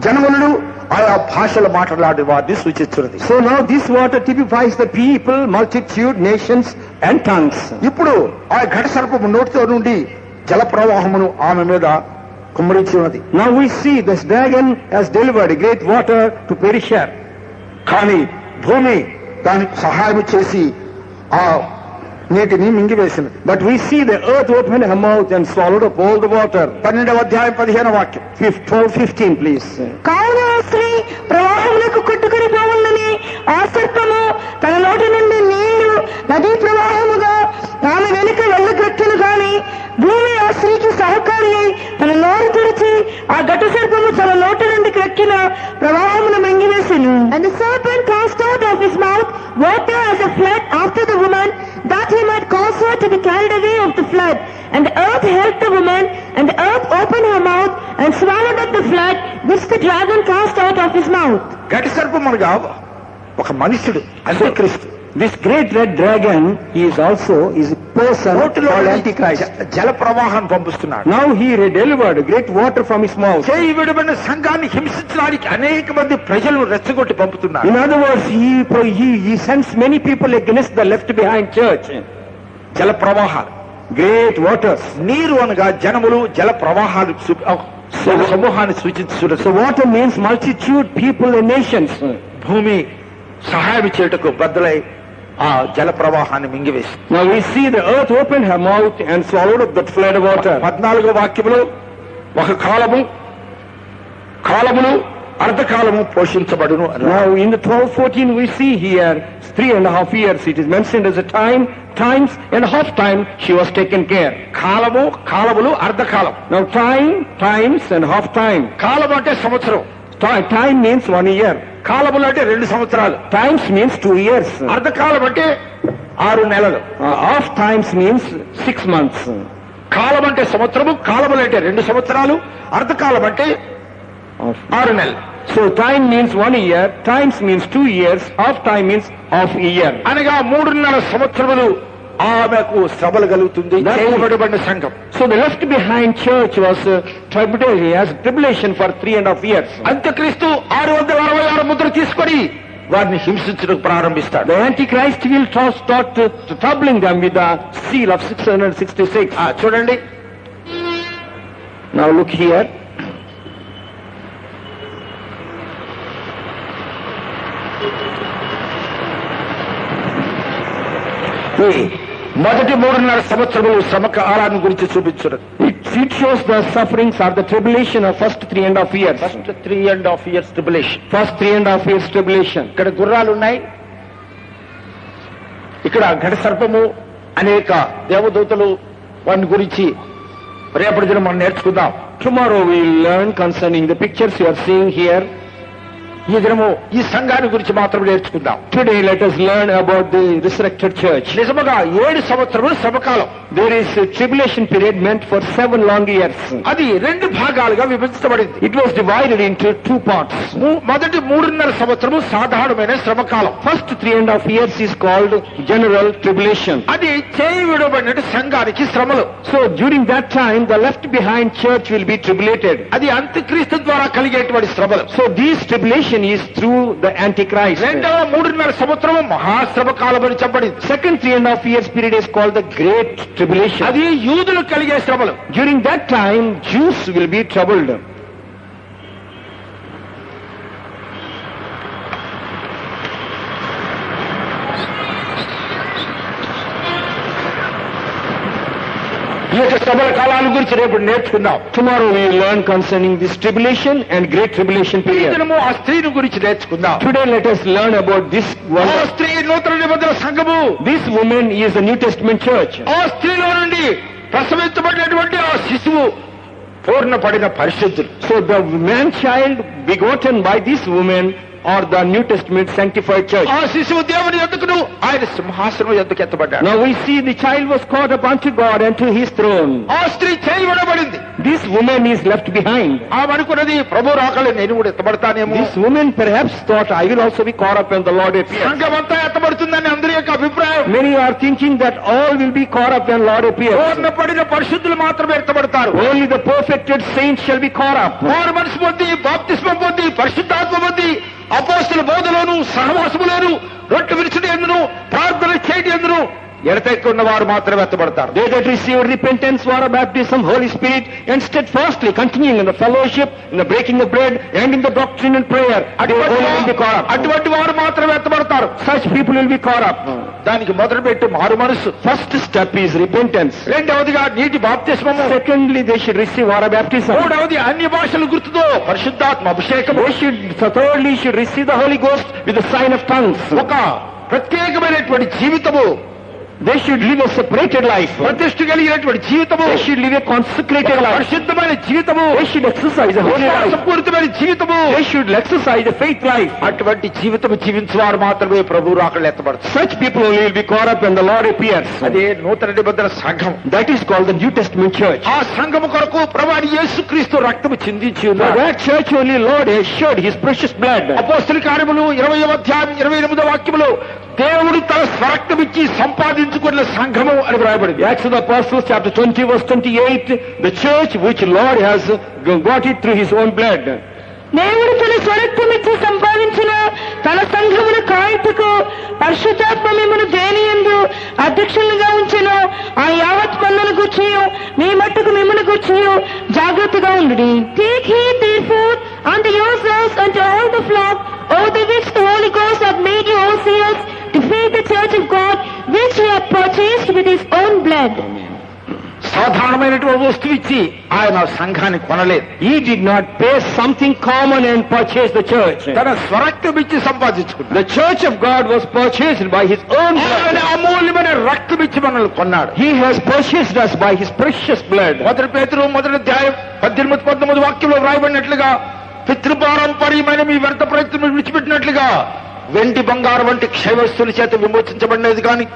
జనములు ఆయా భాషలు మాట్లాడే వారిని సూచిస్తున్నది. So now this water typifies the people, multitude, nations and tongues. ఇప్పుడు ఆ ఘట సర్పము నోటితో నుండి జల ప్రవాహమును ఆమె మీద కుమ్మరించి ఉన్నది. Now we see this dragon has delivered great water to perish her. కానీ భూమి దానికి సహాయం చేసి ఆ నీటిని మింగివేసినది. But we see the earth opened her mouth and swallowed up all the water. 12వ అధ్యాయం 15వ వాక్యం. 12:15 please. కావున ఆ స్త్రీ ప్రవాహములకు కొట్టుకుని పోవుందని ఆ సర్పము తన నోటి నుండి నీళ్లు నదీ ప్రవాహముగా ఆమె వెనుక వెళ్ళగట్టును గాని భూమి ఆ స్త్రీకి సహకారి అయి తన నోరు తెరిచి ఆ ఘట సర్పము తన నోటి నుండి క్రక్కిన ప్రవాహమును మింగివేసెను. And the serpent cast out of his mouth water as a flood after the woman, that he might cause her to be carried away of the flood. And the earth helped the woman, and the earth opened her mouth and swallowed up the flood which the dragon cast out of his mouth. ఘట సర్పం అనగా ఒక మనుషుడు, అంత్యక్రీస్తు. This great red dragon is also a person నోటిలో called Antichrist. జల ప్రవాహాన్ని పంపిస్తున్నాడు. Now he delivered great water from his mouth. చేయి విడిపడిన సంఘాన్ని హింసించడానికి అనేక మంది ప్రజలను రెచ్చగొట్టి పంపుతున్నాడు. In other words, he sends many people against the left behind church. జల ప్రవాహాలు, Great waters. నీరు అనగా జనములు, జల ప్రవాహాలు జల సమూహాన్ని సూచిస్తున్నది. So water means multitude, people and nations. భూమి సహాయం చేయటకు బద్దలై ఆ జల ప్రవాహాన్ని మింగివేసి. Now we see the earth opened her mouth and swallowed up that flood of water. 14వ వాక్యములో ఒక కాలములు అర్ధకాలము పోషించబడును. Now in the 12:14 we see here 3.5 years. It is mentioned as a times and half time she was taken care. కాలములు అర్ధకాలం. Now times and half time. కాలం అంటే సంవత్సరం. Time means 1 year. కాలములు అంటే 2 సంవత్సరాలు. Times means 2 years. అర్ధకాలం అంటే 6 నెలలు. Half times means 6 months. కాలం అంటే సంవత్సరము, కాలములు అంటే 2 సంవత్సరాలు, అర్ధకాలం అంటే 6 నెలలు. So time means 1 year, times means 2 years, half time means half a year. అనగా 3.5 సంవత్సరములు ఆమెకు శ్రమలు కలుగుతుంది చేయబడిన సంఘం. So the left behind church was tribulation for 3.5 years. అంత్యక్రీస్తు 666 ముద్ర తీసుకొని వారిని హింసించడం ప్రారంభిస్తాడు. The Antichrist will start troubling them with the seal of 666. చూడండి. Now look here. మొదటి 3.5 సంవత్సరములు శ్రమకాలాన్ని గురించి చూపించున్నది. It shows the sufferings or the tribulation of first 3.5 years. First 3.5 years tribulation. First 3.5 years tribulation. ఇక్కడ గుర్రాలు ఉన్నాయి, ఇక్కడ ఘట సర్పము అనేక దేవదూతలు వాటి గురించి రేపటి దినం మనం నేర్చుకుందాం. Tomorrow we will learn concerning the pictures you are seeing here. ఈ దినము ఈ సంఘాన్ని గురించి మాత్రం నేర్చుకుందాం. Today let us learn about the resurrected church. నిజముగా 7 సంవత్సరములు శ్రమకాలం. There is a tribulation period meant for 7 long years. అది 2 భాగాలుగా విభజించబడింది. It was divided into 2 parts. మొదటి 3.5 సంవత్సరము సాధారణమైన శ్రమకాలం. First 3.5 years is called general tribulation. అది చేయి విడబడినట్టు సంఘానికి శ్రమలు. So during that time the left behind church will be tribulated. అది అంత్యక్రీస్తు ద్వారా కలిగేటువంటి శ్రమలు. So this tribulation is through the Antichrist. రెండవ 3.5 సంవత్సరము మహాశ్రమకాలం అని చెప్పబడింది. Second 3.5 years period is called the Great Tribulation. అది యూదులు కలిగే శ్రమలు. During that time Jews will be troubled. ఈ యొక్క శ్రమల కాలాల గురించి రేపు నేర్చుకుందాం. Tomorrow we will learn concerning this tribulation and Great Tribulation ఈ period. దినము ఆ స్త్రీని గురించి నేర్చుకుందాం. Today let us learn about this ఆ woman. స్త్రీ నూతన నిబంధన సంఘము. This woman is the New Testament church. ఆ స్త్రీలో నుండి ప్రసవించబడినటువంటి ఆ శిశువు పూర్ణపడిన పరిశుద్ధులు. So the man child begotten by this woman or the New Testament sanctified church. ఆ శిశువు దేవుని యొద్దకును ఆయన సింహాసనం యొద్దకు ఎత్తబడ్డాడు. Now we see the child was caught up unto God and to his throne. ఆ స్త్రీ చేయబడబడింది. This woman is left behind. ఆమె అనుకున్నది ప్రభు రాకలే నేను కూడా ఎత్తబడతానేమో. This woman perhaps thought, I will also be caught up when the Lord appears. సంఘమంతా ఎత్తబడుతుందని అందరి యొక్క అభిప్రాయం. Many are thinking that all will be caught up when Lord appears. పూర్ణపడిన పరిశుద్ధులు మాత్రమే ఎత్తబడతారు. Only the perfected saints shall be caught up. వారు మనసు పొంది బాప్తిస్మం పొంది పరిశుద్ధాత్మ పొంది అపోస్తల బోధలోను సహవాసములోను రొట్టె విరుచుట యందును ప్రార్థన చేయటి యందును ఎడతెక్కి ఉన్న వారు మాత్రమే ఎత్తబడతారు. They that receive repentance, water baptism, Holy Spirit, and steadfastly continuing in the fellowship, in the breaking of bread, and in the doctrine and prayer, they only will be caught up. అటువంటి వారు మాత్రమే ఎత్తబడతారు. Such people will be caught up. దానికి మొదలుపెట్టి మారు మనసు. First step is repentance. రెండవదిగా నీటి బాప్తిస్మము. Secondly, they should receive water baptism. మూడవది అన్య భాషల గుర్తుతో పరిశుద్ధాత్మ అభిషేకం. Thirdly, should receive the Holy Ghost with the sign of tongues. ఒక ప్రత్యేకమైనటువంటి జీవితము. They should live a separated life. ప్రతిష్ఠ కలిగినటువంటి జీవితము. They should live a consecrated life. పరిశుద్ధమైన జీవితము. They should exercise a holy life. పూరితమైన జీవితము. They should exercise a faith life. అటువంటి జీవితము జీవించువారు మాత్రమే ప్రభు రాకడ ఎత్తబడతారు. Such people only will be caught up when the Lord appears. అదే నూతన నిబంధన సంఘం. That is called the New Testament church. ఆ సంఘము కొరకు ప్రభువైన యేసుక్రీస్తు రక్తము చిందించి For ఉన్నాడు. that church only Lord has shed his precious blood. అపోస్తల కార్యములు 20వ అధ్యాయం 28వ వాక్యములో దేవుడు తన స్వరక్తమిచ్చి సంపాదించుకున్న సంఘము అని వ్రాయబడింది. Acts of the Apostles chapter 20 verse 28, the church which Lord has got it through his own blood. దేవుడు తన స్వరక్తమిచ్చి సంపాదించిన తన సంఘమును కాయటకు పరిశుద్ధాత్మ మిమ్మును దేనియందు అధ్యక్షులుగా ఉంచిన ఆ యావత్ మందను గూర్చియు మీ మట్టుకు మిమ్మును గూర్చియు జాగ్రత్తగా ఉండుడి. Take heed therefore unto yourselves and to all the flock over the which the Holy Ghost hath made you overseers to feed the church of God which he hath purchased with his own blood. సాధారణమైనటువంటి వస్తువు ఇచ్చి ఆయన సంఘాన్ని కొనలేదు. He did not pay something common and purchase the church. తన స్వరక్తం ఇచ్చి సంపాదించుకున్నాడు. The church of God was purchased by his own ఆయన blood. అమూల్యమైన రక్తం ఇచ్చి మనల్ని కొన్నాడు. He has purchased us by his precious blood. మొదటి పేతురు 1వ అధ్యాయం 18-19 వాక్యంలో వ్రాయబడినట్లుగా పితృపారంపర్యమైన మీ వ్యర్థ ప్రయత్నం విడిచిపెట్టినట్లుగా వెండి బంగారం వంటి క్షయవస్తుల చేత విమోచించబడినది కానీ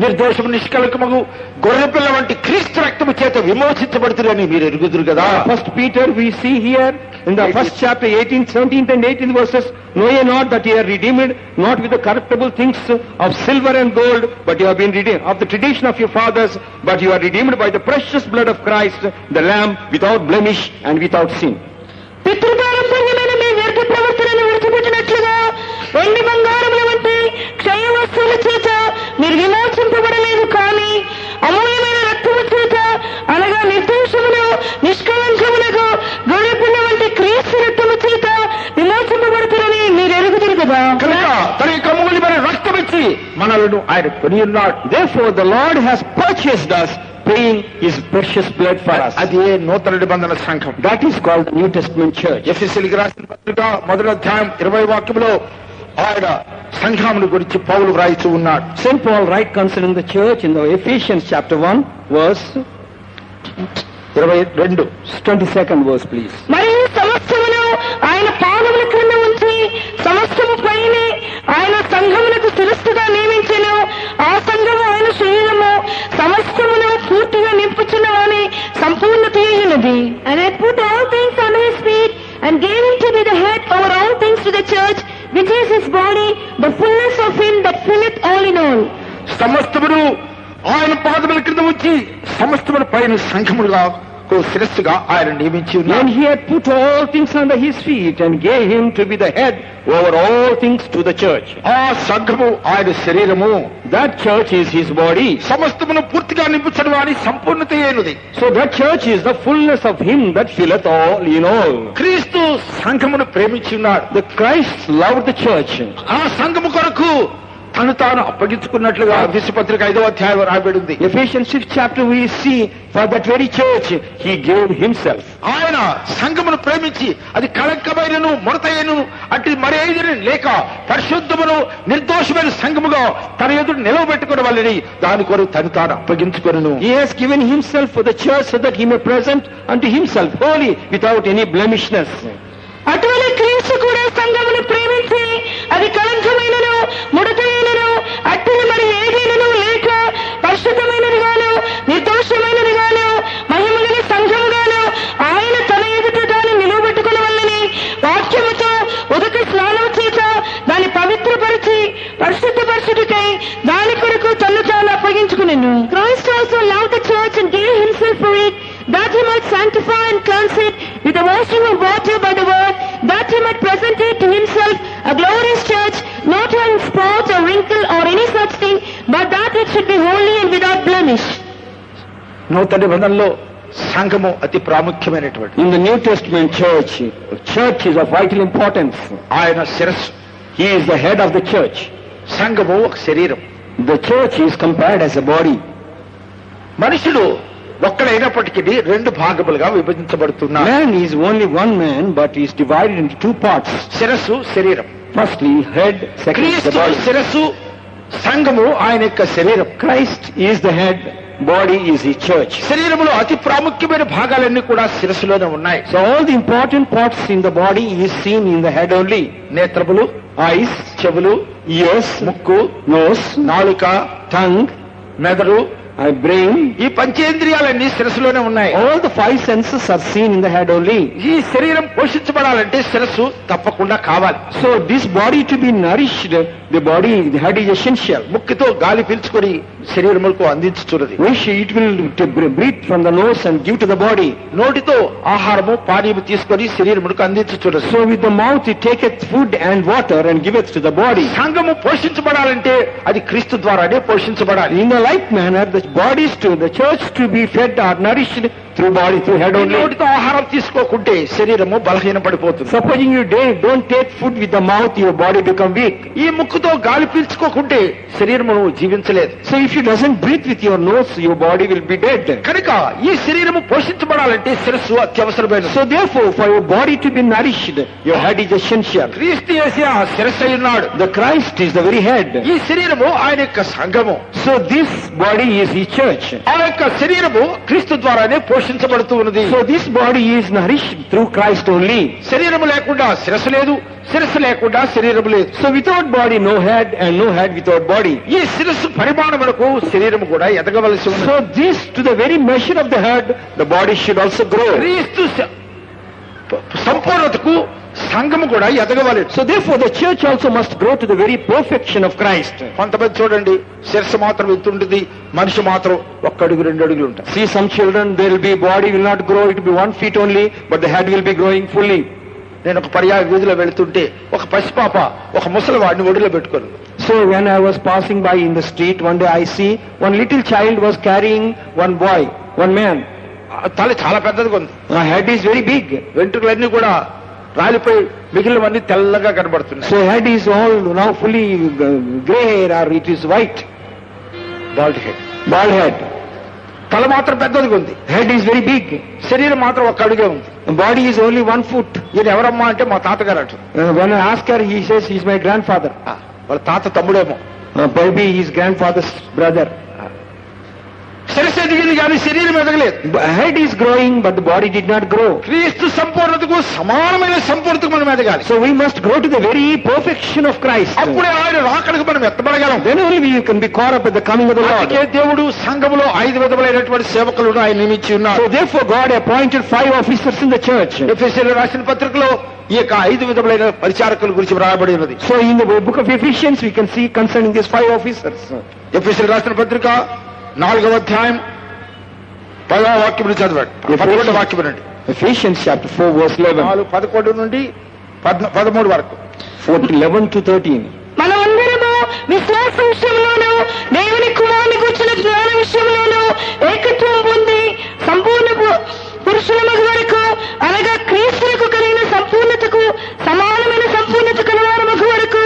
నిర్దోషము నిష్కలకమగు గొర్రెపిల్ల వంటి క్రీస్తు రక్తము చేత విమోచించబడుతుందని మీరు ఎరుగుదురు కదా. First Peter we see here in the first chapter 18th, 17th and 18th verses, know ye not that ye are redeemed not with the corruptible things of silver and gold, but you have been redeemed of the tradition of your fathers, but you are redeemed by the precious blood of Christ, the Lamb, without blemish and without sin. పితృపారంపర్యమైన మీ వ్యర్థ ప్రవర్తనను విడిచిపెట్టినట్లుగా వెండి బంగారముల వంటి క్షయ వస్తువుల చేత మీరు విమోచింపబడలేదు కానీ అమూల్యమైన రక్తము చేత అనగా నిర్దోషమును నిష్కలంకమునకు గొర్రెపిల్ల వంటి క్రీస్తు రక్తము చేత విమోచింపబడుతారని మీరు ఎరుగుదురు కదా. కనుక తన యొక్క అమూల్యమైన రక్తం ఇచ్చి మనలను ఆయన కొని ఉన్నాడు. Therefore the Lord has purchased us, paying his precious blood for us. అదే నూతన నిబంధన సంఘం. That is called the New Testament church. ఎఫెసీయులకు రాసిన పత్రిక 1వ అధ్యాయం 20వ వాక్యంలో ఆయన సంఘమును గురించి పౌలు వ్రాయిస్తూ ఉన్నాడు. St. Paul writes concerning the church in the Ephesians chapter 1 verse 22. 22nd verse please. మరియు సమస్తమును ఆయన పాదముల క్రింద ఉంచి సమస్తము పైనే ఆయన సంఘములకు శిరస్సుగా నియమించెను. ఆ సంఘము ఆయన శరీరము సమస్తమును పూర్తిగా నింపుచున్నవాని సంపూర్ణత అయినది. And I put all things under his feet and gave him to be the head over all things to the church, which is his body, the fullness of him that filleth all in all. సమస్తమును ఆయన పాదముల క్రింద ఉంచి సమస్తమును పైన సంఘములుగా శిరస్సుగా ఆయన నియమించి When ఉన్నాడు. he had put all things under his feet and gave him to be the head over all things to the church. ఆ సంఘము ఆయన శరీరము, That church is his body. సమస్తమును పూర్తిగా నింపుచడు వాని సంపూర్ణత అయినది. So that church is the fullness of him that filleth all in all. క్రీస్తు సంఘమును ప్రేమించి ఉన్నాడు. The Christ loved the church. ఆ సంఘము కొరకు తను తాను అప్పగించుకున్నట్లుగా పత్రిక 5వ అధ్యాయం రాయబడింది. Ephesians 6th chapter we see for that very church he gave himself. ఆయన సంఘమును ప్రేమించి అది కళంకమైనను ముడతైనను అట్టి మరేదిని లేక పరిశుద్ధమును నిర్దోషమైన సంఘముగా తన ఎదురు నిలవబెట్టుకుని వాళ్ళని దాని కొరకు తను తాను అప్పగించుకొనును. He has given himself for the church so that he may present unto himself holy without any blemishness. అటువంటి క్రీస్తు కూడా సంఘమును ప్రేమించి అది కళంకమైనను ముడతైనను అట్టిని మరి ఏదైనను లేక పరిశుద్ధమైనదిగాను నిర్దోషమైనదిగాను మహిమగల సంఘముగాను ఆయన తన ఎదుట దాన్ని నిలవబెట్టుకుని వల్లని వాక్యముతో ఉదక స్నానము చేత దాన్ని పవిత్రపరిచి పరిశుద్ధపరచుటకై దాని కొరకు తన్ను తాను అప్పగించుకునెను. Christ also loved the church and gave himself for it, that he might sanctify and cleanse it with the washing of water by the word, that he might present it to himself a glorious church, not having spot or wrinkle or any such thing, but that it should be holy and without blemish. నూతన నిబంధనలో సంఘము అతి ప్రాముఖ్యమైనటువంటి In the New Testament church is of vital importance. ఆయన శిరస్సు, He is the head of the church. సంఘము ఒక శరీరం. The church is compared as a body. మనుషుడు ఒక్కడైనప్పటికీ రెండు భాగములుగా విభజించబడుతున్నారు. Man is only one man but is divided into two parts. శిరస్సు, శరీరం. Firstly head, secondly the క్రీస్తు body. శిరస్సు, సంఘము ఆయన యొక్క శరీరం. Christ is the head, body is his church. శరీరంలో అతి ప్రాముఖ్యమైన భాగాలన్నీ కూడా శిరస్సులోనే ఉన్నాయి. So all the important parts in the body is seen in the head only. నేత్రములు, Eyes, చెవులు, ears, ముక్కు, nose, నాలుక, tongue, మెదడు, brain. ఈ పంచేంద్రియాలన్నీ శిరస్సులోనే ఉన్నాయి. All the five senses are seen in the head only. ఈ శరీరం పోషించబడాలంటే శిరస్సు తప్పకుండా కావాలి. So this body to be nourished, the head is essential. ముక్కుతో గాలి పీల్చుకొని శరీరములకు అందించుతున్నది. Which it will to breathe from the nose and give to the body. నోటితో ఆహారము పానీయము తీసుకొని శరీరములకు అందించుతున్నది. So with the mouth it taketh food and water and giveth to the body. సంఘము పోషించబడాలంటే అది క్రీస్తు ద్వారానే పోషించబడాలి. In a like manner the bodies to the church to be fed or nourished through body, through head only. నోటితో ఆహారం తీసుకోకుంటే శరీరము బలహీన పడిపోతుంది. Supposing you don't take food with the mouth, your body become weak. ఈ ముక్కుతో గాలి పీల్చుకోకుంటే శరీరము జీవించలేదు. So if you doesn't breathe with your nose, your body will be dead. కనుక ఈ శరీరము పోషించబడాలంటే శిరస్సు అత్యవసరమైనది. So therefore for your body to be nourished, your head is essential. క్రీస్తు యేసు ఆ శిరస్సు అయి ఉన్నాడు. The Christ is the very head. ఈ శరీరము ఆయన యొక్క సంఘము. So this body is his church. ఆ యొక్క శరీరము క్రీస్తు ద్వారానే పోషించబడుతూ ఉన్నది. So this body is nourished through Christ only. శరీరము లేకుండా శిరస్సు లేదు, శిరస్సు లేకుండా శరీరము లేదు. So without body no head and no head without body. ఈ శిరస్సు పరిమాణములకు శరీరము కూడా ఎదగవలసి ఉంది. So this to the very measure of the head, the body should also grow. క్రీస్తు సంపూర్ణతకు సంఘము కూడా ఎదగవలేదు. So therefore the church also must grow to the very perfection of Christ. కొంతమంది చూడండి, శిరస్సు మాత్రం ఎత్తుంటుంది, మనిషి మాత్రం 1 అడుగు 2 అడుగులు ఉంటారు. See some children, there will be body will not grow, it will be 1 feet only, but the head will be growing fully. నేను ఒక పర్యాయ వీధిలో వెళుతుంటే ఒక పసిపాప ఒక ముసలివాడిని ఒడిలో పెట్టుకోను. So when I was passing by in the street, one day I see one little child was carrying one boy, one man. తల చాలా పెద్దదిగా ఉంది. Her head is very big. వెంట్రుకలన్నీ కూడా రాలిపోయి మిగిలినవన్నీ తెల్లగా కనబడుతున్నాయి. So head is all now fully gray hair or it is white. Bald head. Bald head. తల మాత్రం పెద్దదిగా ఉంది, Head is very big. శరీరం మాత్రం ఒక్క అడుగే ఉంది. Body is only 1 foot. ఈయన ఎవరమ్మా అంటే మా తాతగారు అటు. When I ask her, he says he's my grandfather. వాళ్ళ తాత తమ్ముడేమో. Maybe his grandfather's brother. శిరస్సు ఎదిగింది కానీ శరీరం ఎదగలేదు. Head is growing, but the body did not grow. క్రీస్తు సంపూర్ణతకు సమానమైన సంపూర్ణతకు మనం ఎదగాలి. So we must grow to the very perfection of Christ. అప్పుడే ఆయన రాకడకు మనం ఎత్తబడగలం. Then only we can be caught up at the coming of the Lord. అందుకే దేవుడు సంఘములో 5 విధములైనటువంటి సేవకులను ఆయన నియమించి ఉన్నారు. So therefore God appointed 5 officers in the church. ఎఫెసీయులకు రాసిన పత్రికలో ఈ యొక్క 5 విధములైన పరిచారకుల గురించి వ్రాయబడి ఉన్నది. So in the book of Ephesians we can see concerning these 5 officers. ఎఫెసీయులకు రాసిన పత్రిక 4వ అధ్యాయం 10వ వాక్యం నుంచి చదవండి. 11వ వాక్యం వినండి. Ephesians chapter 4 verse 11. 4:11 నుండి 13 వరకు. 11 to 13. మనమందరము విశ్వాస విషయంలోనూ దేవుని కుమారుని కూర్చున్న జ్ఞాన విషయంలోనూ ఏకత్వం పొంది సంపూర్ణ పురుషుల మగు వరకు, అనగా క్రీస్తులకు కలిగిన సంపూర్ణతకు సమానమైన సంపూర్ణత కలవారు మగు వరకు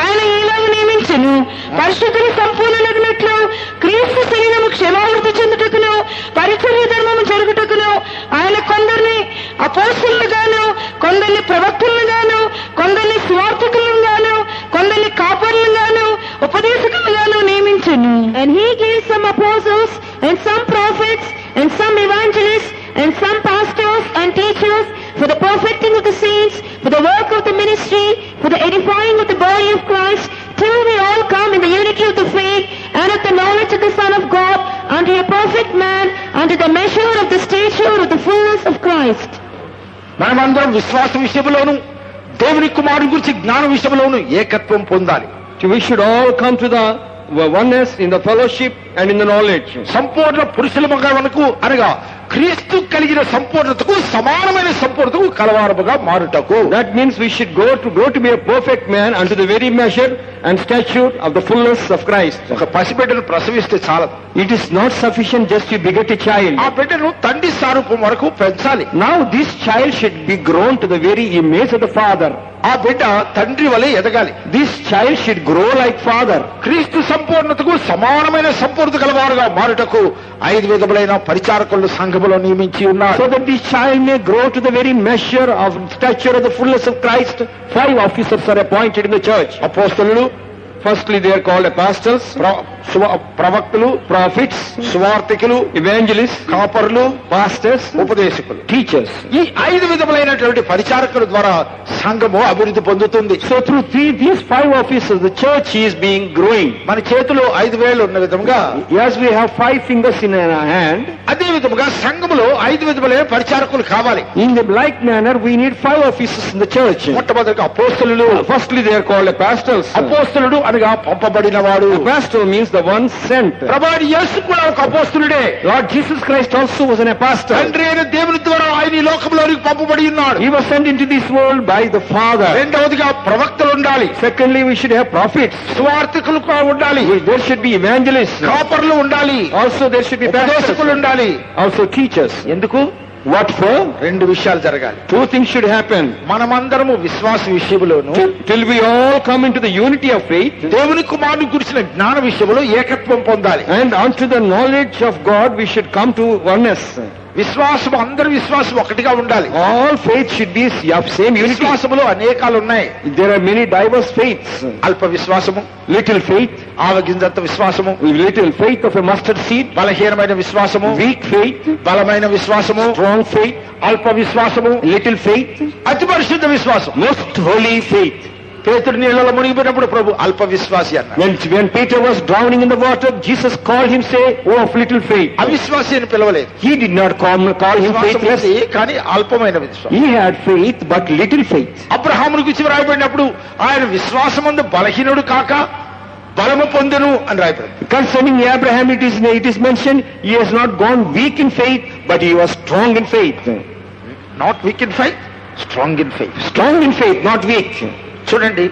ఆయన ఈలాగా నియమించెను. పరిశుద్ధులు సంపూర్ణులగినట్లు క్రీస్తు శరీరము క్షమావృద్ధి చెందుటకును పరిచర్య ధర్మము జరుగుటకును ఆయన కొందరిని అపోస్తలుగాను, కొందరిని ప్రవక్తలుగాను, కొందరిని స్వార్థకులుగాను, కొందరిని కాపరులుగాను, ఉపదేశకులుగాను నియమించెను. And he gave some apostles and some prophets and some evangelists and some pastors and teachers for the perfecting of the saints, for the work of the ministry, for the edifying of the body of Christ, till we all come in the unity of the faith and of the knowledge of the Son of God, unto a perfect man, unto the measure of the stature of the fullness of Christ. మనమందరం విశ్వాస విషయంలోను దేవుని కుమారుని గురించి జ్ఞాన విషయంలోను ఏకత్వం పొందాలి. So we should all come to the oneness in the fellowship and in the knowledge. సంపూర్ణ పురుషుల మగవనకు అనగా క్రీస్తు కలిగిన సంపూర్ణతకు సమానమైన సంపూర్ణతకు కలవారముగా మారుటకు. That means we should grow to be a perfect man unto the very measure and stature of the fullness of Christ. ఒక పసిబిడ్డను ప్రసవిస్తే చాలదు. It is not sufficient just to beget a child. ఆ బిడ్డను తండ్రి స్వరూపం వరకు పెంచాలి. Now this child should be grown to the very image of the Father. ఆ బిడ్డ తండ్రి వలె ఎదగాలి. This child should grow like Father. క్రీస్తు సంపూర్ణతకు సమానమైన సంపూర్ణత కలవారుగా మారుటకు 5 విధములైన పరిచారకులను సంఘములో నియమించి ఉన్నారు. So that this child may grow to the very measure of stature of the fullness of Christ, 5 officers are appointed in the church. అపోస్తలులు, Firstly, they are called apostles, ప్రవక్తలు, prophets, సువార్తికులు, evangelists, కాపరులు, pastors, ఉపదేశకులు. teachers. ఈ 5 విధములైనటువంటి పరిచారకుల ద్వారా సంఘము అభివృద్ధి పొందుతుంది. So through these 5 officers, the church is being growing. మన చేతిలో 5 వేలు ఉన్న విధంగా, As we have 5 fingers in our hand, అదే విధముగా సంఘములో 5 విధములైన పరిచారకులు కావాలి. in the like manner, we need 5 officers in the church. మొట్టమొదటిగా అపోస్తలులు. Firstly, they are called apostles. అపోస్తలుడు అనగా పంపబడిన వాడు. Apostle means the one sent. ప్రభువైన యేసు కూడా ఒక అపోస్తలుడే. Lord Jesus Christ also was an apostle. తండ్రి అయిన దేవుని ద్వారా ఆయన ఈ లోకంలోనికి పంపబడి ఉన్నాడు. He was sent into this world by the Father. రెండవదిగా ప్రవక్తలు ఉండాలి. Secondly, we should have prophets. సువార్తికులు కూడా ఉండాలి. There should be evangelists. కాపర్లు ఉండాలి. Also there should be ఉపదేశకులు pastors. ఉండాలి. Also teachers. ఎందుకు? What for? 2 విషయాలు జరగాలి. 2 things should happen. మనమందరము విశ్వాస విషయంలోను Till we all come into the unity of faith, దేవుని కుమారుని గురించిన జ్ఞాన విషయంలో ఏకత్వం పొందాలి. and unto the knowledge of God we should come to oneness. విశ్వాసం, అందరి విశ్వాసం ఒకటిగా ఉండాలి. All faith should be of same unity. విశ్వాసములో అనేకాలు ఉన్నాయి. There are many diverse faiths. అల్ప విశ్వాసము, Little faith, ఆవగింజంత విశ్వాసము, little faith of a mustard seed, బలహీనమైన విశ్వాసము, weak faith, బలమైన విశ్వాసము, strong faith, అల్ప విశ్వాసము, little faith, అతి పరిశుద్ధ విశ్వాసం. most holy faith. పేతురు నీళ్లలో మునిగిపోయినప్పుడు ప్రభు అల్ప విశ్వాసి అన్నాడు. When Peter was drowning in the water, Jesus called him, say, "Oh of little faith." అవిశ్వాసి అని పిలవలేదు. He did not call him విశ్వాసం faithless. ఉంది, కానీ అల్పమైన విశ్వాసం. He had faith, but little faith. అబ్రహామును గురించి రాయబడినప్పుడు ఆయన విశ్వాసమందు బలహీనుడు కాక బలము పొందెను అని రాయబడింది. Concerning Abraham, it is mentioned, he has not gone weak in faith, but he was strong in faith. Not week in faith, strong in faith. Strong in faith, not weak. చూడండి,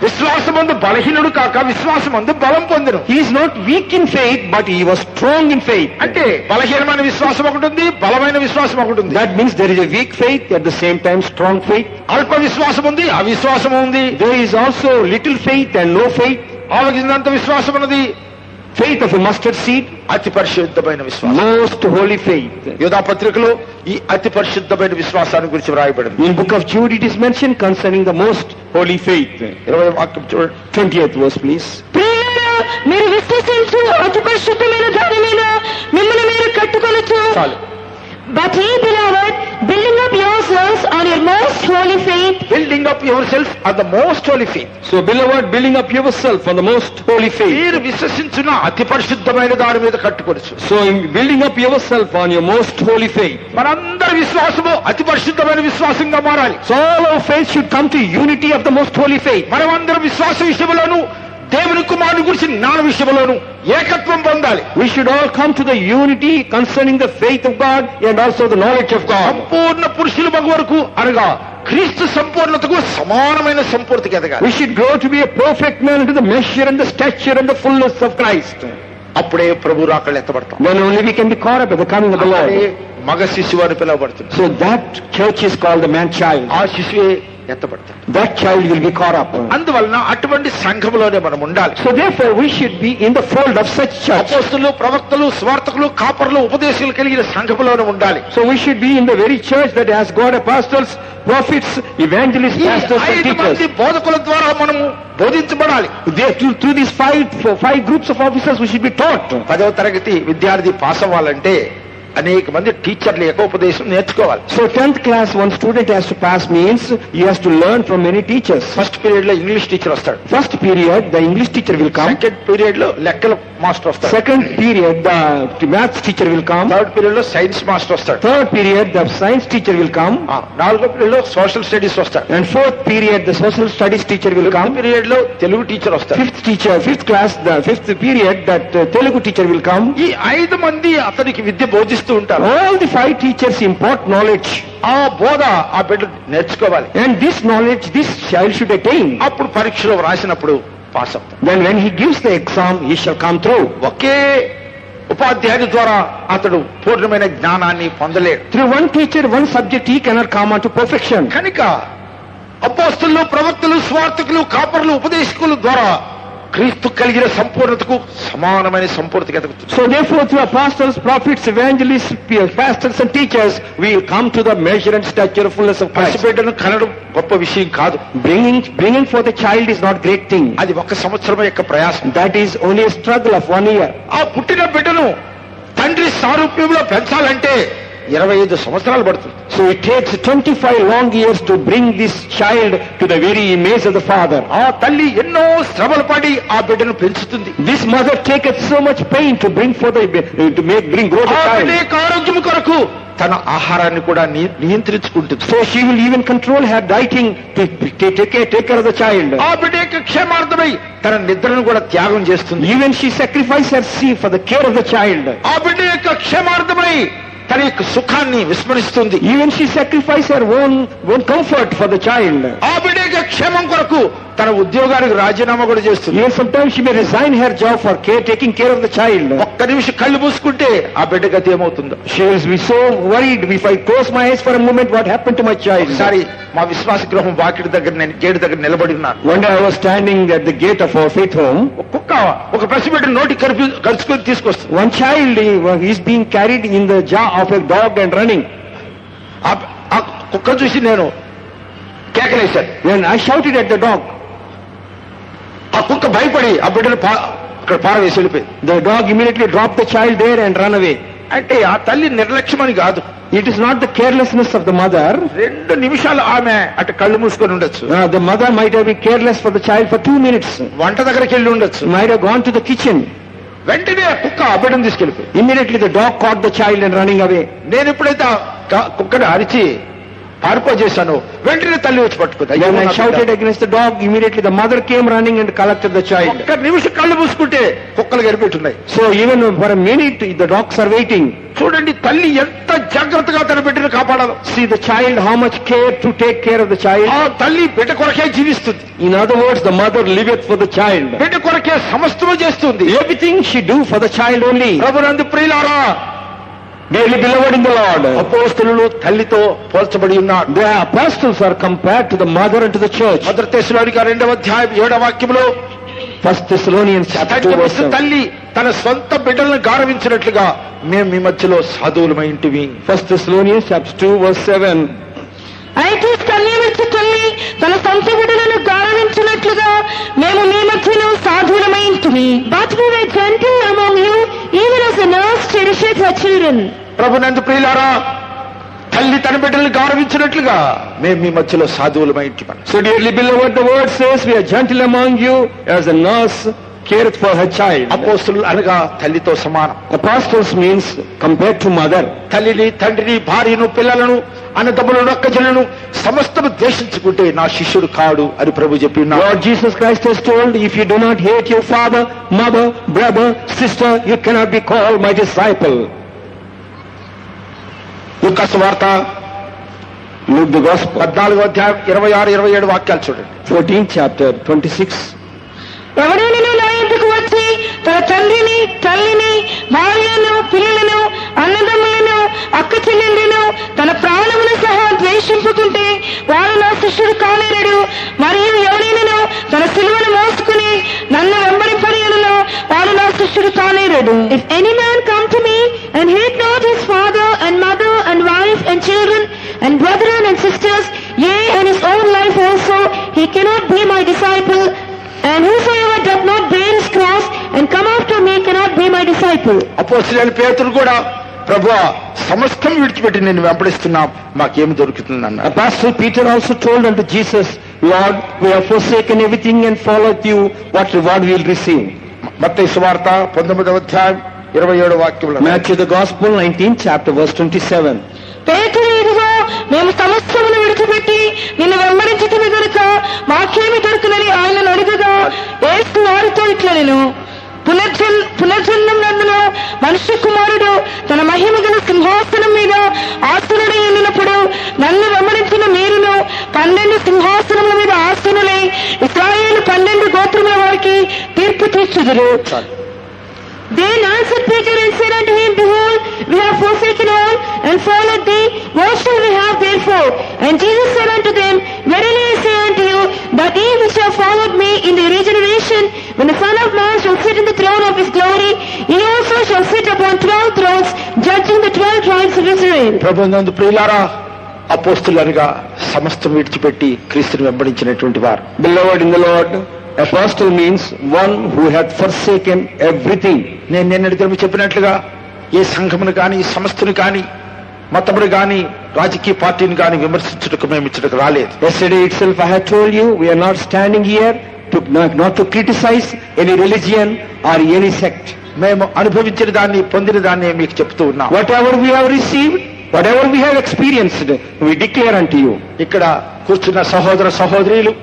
విశ్వాసమందు బలహీనుడు కాక విశ్వాసమందు బలం పొందెను. He is not weak in faith, but he was strong in faith. అంటే బలహీనమైన విశ్వాసం ఒకటి ఉంది, బలమైన విశ్వాసం ఒకటి ఉంది. That means there is a weak faith, at the same time strong faith. అల్ప విశ్వాసం ఉంది, అవిశ్వాసం ఉంది. There is also little faith and no faith. ఆవగింజంత విశ్వాసం ఉన్నది, faith of a mustard seed, అతి పరిశుద్ధమైన విశ్వాసం. most holy faith. యూదా పత్రికలో ఈ అతి పరిశుద్ధమైన విశ్వాసాన్ని గురించి వ్రాయబడింది. In book of Jude it is mentioned concerning the most holy faith. 20వ వాక్యం చూడండి. 20th verse please. ప్రియులారా, మీరు విశ్వసించు అతి పరిశుద్ధమైన దాని మీద మిమ్మల్ని మీరు కట్టుకొనొచ్చు. చాలు. But ye, beloved, building up yourselves on your most holy faith, building up your self on the most Holi faith. So beloved, building up yourself on the most holy faith. మీరు విశ్వసించిన అతి పరిశుద్ధమైన దాని మీద కట్టుకొనొచ్చు. So in building up yourself on your most holy faith. మనందరి విశ్వాసము అతి పరిశుద్ధమైన విశ్వాసంగా మారాలి. So all our faith should come to unity of the most holy faith. మనమందరం విశ్వాస విషయంలోను దేవుని కుమారుని గురించి జ్ఞాన విషయంలోను ఏకత్వం పొందాలి. We should all come to the unity concerning the faith of God and also the knowledge of God. సంపూర్ణ పురుషుల మగ వరకు అనగా క్రీస్తు సంపూర్ణతకు సమానమైన సంపూర్తికి ఎదగాలి. We should grow to be a perfect man into the measure and the stature and the fullness of Christ. అప్పుడే ప్రభు రాకళ్ళు ఎత్తబడతాం. Then only we can be caught up at the coming of the అప్పుడే Lord. మగ శిశువు అని పిలువబడుతుంది. So that church is called the man child. ఆ శిశువే ఎత్తబడతాడు. That child will be caught up. అందువలన అటువంటి సంఘములోనే మనం ఉండాలి. So therefore we should be in the fold of such church. అపోస్తలులు, ప్రవక్తలు, స్వార్థకులు, కాపరులు, ఉపదేశాలు కలిగిన సంఘములోనే ఉండాలి. So we should be in the very church that has got apostles, prophets, evangelists, ఈ pastors and 5 మంది teachers. బోధకుల ద్వారా మనము బోధించబడాలి. Through these five groups of officers we should be taught. 10వ తరగతి విద్యార్థి పాస్ అవ్వాలంటే అనేక మంది టీచర్ల యొక్క ఉపదేశం నేర్చుకోవాలి. So 10th class one student has to pass means he has to learn from many teachers. First period లో ఇంగ్లీష్ టీచర్ వస్తాడు. First period the English teacher will come. Second period లో లెక్కల మాస్టర్ వస్తాడు. Second period the maths teacher will come. Third period లో science master వస్తాడు. Third period the science teacher will come. నాలుగో period లో social studies వస్తాడు. And fourth period the social studies teacher will come. Period లో Telugu teacher వస్తాడు. Fifth class the fifth period that Telugu teacher will come. ఈ 5 మంది అతనికి విద్య బోధిస్తూ ఉంటారు. All the 5 teachers impart knowledge. ఆ బోధ ఆ బిడ్డ నేర్చుకోవాలి. And this knowledge this child should attain. అప్పుడు పరీక్షలో రాసినప్పుడు పాస్ అవుతాడు. Then when he gives the exam he shall come through. ఒకే ఉపాధ్యాయుడి ద్వారా అతడు పూర్ణమైన జ్ఞానాన్ని పొందలేడు. Through one teacher one subject he cannot come unto perfection. కనుక అపోస్తలులు, ప్రవక్తలు, స్వార్థకులు, కాపరులు, ఉపదేశకుల ద్వారా క్రీస్తు కలిగిన సంపూర్ణతకు సమానమైన సంపూర్తికి ఎదుగుతుంది. So therefore through apostles, prophets, evangelists, pastors and teachers we will come to the measure and stature of fullness of Christ. పసిబిడ్డను కనడం గొప్ప విషయం కాదు. Bringing forth a child is not great thing. అది 1 సంవత్సరం యొక్క ప్రయాసం. That is only a struggle of 1 year. ఆ పుట్టిన బిడ్డను తండ్రి సారూప్యంలో పెంచాలంటే 25 సంవత్సరాలు పడుతుంది. So it takes 25 long years to bring this child to the very image of the father. ఆ తల్లి ఎన్నో శ్రమలు పడి ఆ బిడ్డను పెంచుతుంది. This mother taketh so much pain to bring grow the ఆ child. బిడ్డ యొక్క ఆరోగ్యం కొరకు తన ఆహారాన్ని కూడా నియంత్రించుకుంటుంది. So she will even control her dieting to take care of the child. ఆ బిడ్డ యొక్క క్షేమార్థమై తన నిద్రను కూడా త్యాగం చేస్తుంది. Even she sacrifices her sleep for the care of the child. ఆ బిడ్డ యొక్క క్షేమార్థమై తన యొక్క సుఖాన్ని విస్మరిస్తుంది. Even she sacrifices her own comfort for the child. ఆ బిడ్డ యొక్క క్షేమం కొరకు తన ఉద్యోగానికి రాజీనామా కూడా చేస్తుంది. Even sometimes she may resign her job for taking care of the child. ఒక్క నిమిషం కళ్ళు మూసుకుంటే ఆ బిడ్డ గతి ఏమవుతుందో. She will be so worried if I close my eyes for a moment what happened to my child. ఒకసారి మా విశ్వాస గృహం వాకిటి దగ్గర నేను గేటు దగ్గర నిలబడి ఉన్నాను. One day I was standing at the gate of our faith home. కుక్క ఒక పసిబిడ్డ నోటి కరుచుకొని తీసుకొస్తుంది. One child is being carried in the jaw of a dog and running. ఆ కుక్క చూసి నేను కేకలేశాను. Then I shouted at the dog. ఆ కుక్క భయపడి ఆ బిడ్డను అక్కడ పారవేసి వెళ్ళిపోయింది. The dog immediately dropped the child there and ran away. అంటే ఆ తల్లి నిర్లక్ష్యమని కాదు. It is not the carelessness of the mother. 2 నిమిషాలు ఆమె అటు కళ్ళు మూసుకొని ఉండొచ్చు. The mother might have been careless for the child for 2 minutes. వంట దగ్గరికి వెళ్ళి ఉండొచ్చు. Might have gone to the kitchen. వెంటనే కుక్క ఆ బిడ్డను తీసుకెళ్ళిపోయింది. Immediately the dog caught the child and running away. నేను ఎప్పుడైతే కుక్కను అరిచి పారిపోజేశాను వెంటనే తల్లి వచ్చి పట్టుకుంది. When I shouted against the dog, immediately the mother came running and collected the child. ఒక్క నిమిషం కళ్ళు మూసుకుంటే కుక్కలు గడిపెట్టున్నాయి. So even for a minute the dogs are waiting. చూడండి తల్లి ఎంత జాగ్రత్తగా తన బిడ్డను కాపాడాలో. See the child, how much care to take care of the child. ఆ తల్లి బిడ్డ కొరకే జీవిస్తుంది. In other words, the mother liveth for the child. బిడ్డ కొరకే సమస్తము చేస్తుంది. Everything she do for the child only. ప్రభునందు ప్రియులారా, Dearly beloved in the Lord, అపోస్తలులు తల్లితో పోల్చబడి ఉన్నారు. the apostles are compared to the mother and to the church. మొదటి తెస్సలోనిక 2వ అధ్యాయం 7వ వాక్యములో First Thessalonians chapter 2 verse 7. తల్లి తన సొంత బిడ్డలను గౌరవించినట్లుగా మేము మీ మధ్యలో సాధువులమై ఇంటివి. First Thessalonians chapter 2 verse 7. అయితే స్తన్యమిచ్చు తల్లి తన సొంత బిడ్డలను గౌరవించినట్లుగా మేము మీ మధ్యలో సాధువులమై ఇంటిమి. But we were gentle among you, even as a nurse cherishes her children. ప్రభునందు ప్రియులారా, తల్లి తన బిడ్డలను గౌరవించినట్లుగా మేము మీ మధ్యలో సాధువులమై ఇంటిమని. So dearly beloved, the word says we are gentle among you as a nurse careth for her child. అపోస్తలులు అనగా తల్లితో సమానం. Apostles means compared to mother. తల్లిని, తండ్రిని, భార్యను, పిల్లలను, అన్నదమ్ములను, అక్కచెల్లెలను సమస్తము ద్వేషించుకుంటే నా శిష్యుడు కాడు అని ప్రభు చెప్పి ఉన్నాడు. Lord Jesus Christ has told, if you do not hate your father, mother, brother, sister, you cannot be called my disciple. లూకా సువార్త Luke the Gospel, 14వ అధ్యాయం 26-27 వాక్యాలు చూడండి. 14th chapter, 26. ఎవడైనా నా ఇంటికి వచ్చి తన తండ్రిని, తల్లిని, భార్యను, పిల్లలను, అన్నదమ్ములను, అక్క చెల్లెళ్ళను, తన ప్రాణమును సహా ద్వేషింపుకుంటే వాడు నా శిష్యుడు కానేరడు. మరియు ఎవరైనా తన సిలువను మోసుకుని నన్ను వెంబడింపనియనులో వాడు నా శిష్యుడు కానేరడు. If any man come to me and hate not his father and mother and wife and children and brethren and sisters, yea, and his own life also, he cannot be my disciple. And whosoever doth not bear his cross and come after me cannot be my disciple. అపోస్తలుడైన పేతురు కూడా ప్రభువా సమస్తం విడిచిపెట్టి నేను వెంబడిస్తున్నాం, మాకేమి దొరుకుతుంది అన్నాడు. Apostle Peter also told unto Jesus, Lord, we have forsaken everything and followed you, what reward we will receive? మత్తయి సువార్త 19వ అధ్యాయం 27 వాక్యంలో Matthew the Gospel, 19th chapter, verse 27. పేతురు ఇదిగో మేము సమస్తమును విడిచిపెట్టి నిన్ను వెంబడించుతున్న కనుక మాకేమి దొరుకునని ఆయనను అడుగగా యేసు వారితో ఇట్లా నేను పునర్జన్మం నందులో మనుష్య కుమారుడు తన మహిమ గల సింహాసనం మీద ఆసనుడై ఉన్నప్పుడు నన్ను వెంబడించిన మీరును 12 సింహాసనముల మీద ఆసనులై ఇశ్రాయేలు 12 గోత్రముల వారికి తీర్పు తీర్చుదురు. Then answered Peter and said unto him, Behold, we have forsaken all and followed thee. What shall we have therefore? And Jesus said unto them, Verily I say unto you, that ye which have followed me in the regeneration, when the Son of Man shall sit in the throne of his glory, he also shall sit upon 12 thrones, judging the 12 tribes of Israel. ప్రభునందు ప్రియులారా, అపోస్తలులుగా సమస్తం విడిచిపెట్టి క్రీస్తుని వెంబడించినటువంటి వారు. Beloved in the Lord, apostle means one who had forsaken everything. నేను నిన్నటి దినం చెప్పినట్లుగా ఏ సంఘమును కానీ, సంస్థను కానీ, మతమును కానీ, రాజకీయ పార్టీని కానీ విమర్శించుటకు మేము ఇచ్చటకు రాలేదు. Yesterday itself I had told you, we are not standing here not to criticize any religion or any sect. మేము అనుభవించిన దాన్ని, పొందిన దాన్ని మీకు చెప్తూ ఉన్నాం. Whatever we have received, whatever we have experienced, we declare unto you. ఇక్కడ కూర్చున్న సహోదర సహోదరీలు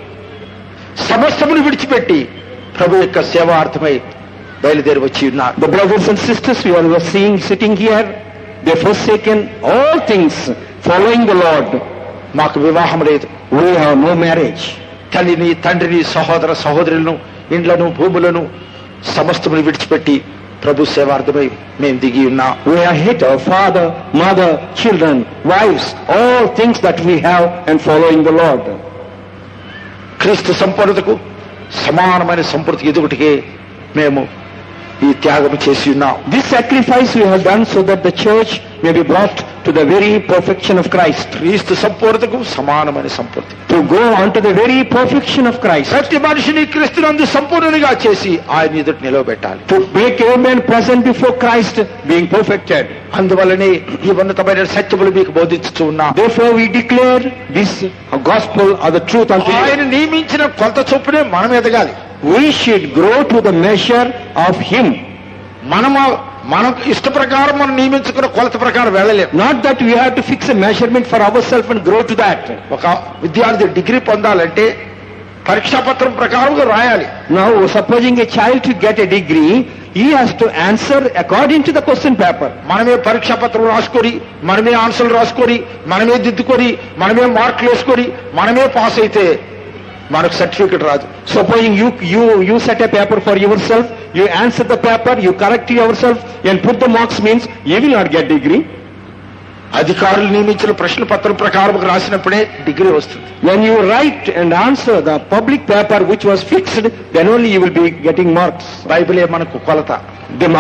సమస్తమును విడిచిపెట్టి ప్రభు యొక్క సేవార్థమై బయలుదేరి వచ్చి ఉన్నారు. The brothers and sisters we are seeing sitting here, they forsaken all things following the Lord. మాకు వివాహం లేదు, We have no marriage. తల్లిని, తండ్రిని, సహోదర సహోదరులను, ఇండ్లను, భూములను సమస్తమును విడిచిపెట్టి ప్రభు సేవార్థమై మేము దిగి ఉన్నాం. We have hit our father, mother, children, wives, all things that we have and following the Lord. క్రీస్తు సంపూర్ణతకు సమానమైన సంపూర్తికి ఎదుగుటికే మేము ఈ త్యాగం చేసి ఉన్నాం. This sacrifice we have done so that the church may be brought to the very perfection of Christ. క్రీస్తు సంపూర్ణతకు సమానమైన సంపూర్తి. To go on to the very perfection of Christ. ప్రతి మనిషిని క్రీస్తునందు సంపూర్ణునిగా చేసి ఆయన ఎదుట నిలవబెట్టాలి. To make every man present before Christ being perfected. అందువల్లనే ఈ ఉన్నతమైన సత్యములు మీకు బోధించుతూ ఉన్నా. Therefore we declare this gospel or the truth unto ఆయన you. నియమించిన కొలత చొప్పునే మనం ఎదగాలి. We should grow to the measure of Him. మనకు ఇష్ట ప్రకారం మనం నియమించుకున్న కొలత ప్రకారం వెళ్ళలేము. Not that we have to fix a measurement for ourselves and grow to that. ఒక విద్యార్థి డిగ్రీ పొందాలంటే పరీక్షాపత్రం ప్రకారం రాయాలి. Now supposing a child to get a degree, he has to answer according to the question paper. మనమే పరీక్షాపత్రం రాసుకొని, మనమే ఆన్సర్లు రాసుకొని, మనమే దిద్దుకొని, మనమే మార్కులు వేసుకొని, మనమే పాస్ అయితే మనకు సర్టిఫికెట్ రాదు. Supposing you set a paper for yourself, you answer the paper, you correct yourself and put the marks, means you will not get degree. అధికారులు నియమించిన ప్రశ్న పత్రం ప్రకారం రాసినప్పుడే డిగ్రీ వస్తుంది. When you write and answer the public paper which was fixed, then only you will be getting marks. బైబిలే మనకు కొలత.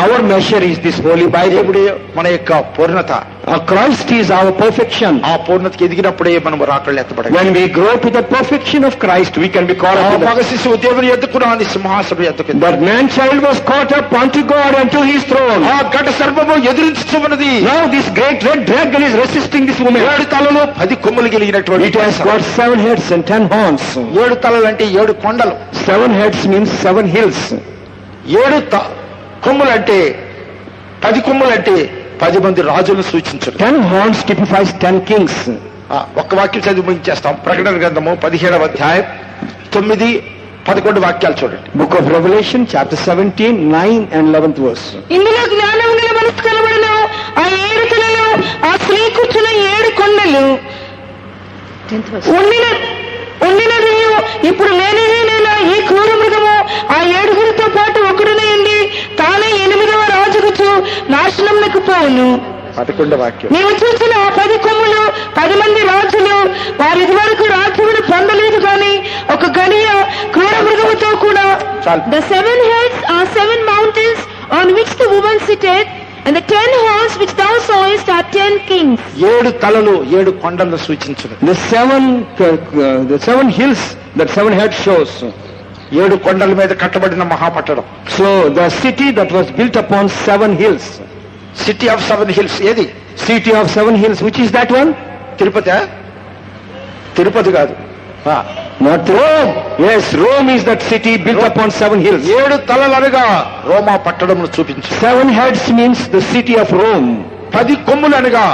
Our measure is this Holy Bible. దేవుడే మన యొక్క పూర్ణత. Christ is our perfection. ఆ పూర్ణతకి ఎదిగినప్పుడే మనం రాకళ్ళు ఎత్తబడాలి. When we grow to the perfection of Christ, we can be caught up. మగ శిశువు దేవుని ఎద్దుకు రాని సింహాసనం ఎద్దుకు. That man child was caught up unto God and to his throne. ఆ ఘట సర్పము ఎదురించుచున్నది. Now this great red dragon is resisting this woman. 7 తలలు 10 కొమ్ములు కలిగినటువంటి. It has got 7 heads and 10 horns. 7 తలలు అంటే 7 కొండలు. 7 heads means 7 hills. 7 కొమ్ములు అంటే 10 కొమ్ములు అంటే 10 మంది రాజులను సూచించరు. 10 horns typifies 10 kings. ఒక్క వాక్యం చదివి ముగించేస్తాం. ప్రకటన గ్రంథము 17వ అధ్యాయం 9, 11 వాక్యాలు చూడండి. Book of Revelation chapter 17, 9 and 11th verse. ఇందులో జ్ఞానం గల మనసు కనబడను. ఆ 7 తలలు, ఆ స్త్రీ కూర్చున్న 7 కొండలు ఉండినది ఇప్పుడు లేనిదేనా ఈ క్రూర మృగము ఆ 7గురితో పాటు ఒకడునయండి తానే 8వ రాజుగుచు నాశనమునకు పోవును. 11వ వాక్యం. నీవు చూసిన ఆ 10 కొమ్ములు 10 మంది రాజులు. వారి ఇదివరకు రాజ్యమును పొందలేదు కానీ ఒక గడియ క్రూర మృగముతో కూడా. The 7 heads are 7 mountains on which the woman sitteth, and the 10 horns which thou sawest are 10 kings. 7 తలలు 7 కొండలను సూచించును. The 7 hills that 7 heads shows. 7 కొండల మీద కట్టబడిన మహాపట్టణం. So the city that was built upon 7 hills. City of 7 hills ఏది? City of 7 hills. Which is that one? Tirupati కాదు. Not Rome. Yes, Rome is that city built upon 7 hills. 7 తలలనగా రోమా పట్టణమును చూపించు. 7 heads means the city of Rome. 10 కొమ్ములనగా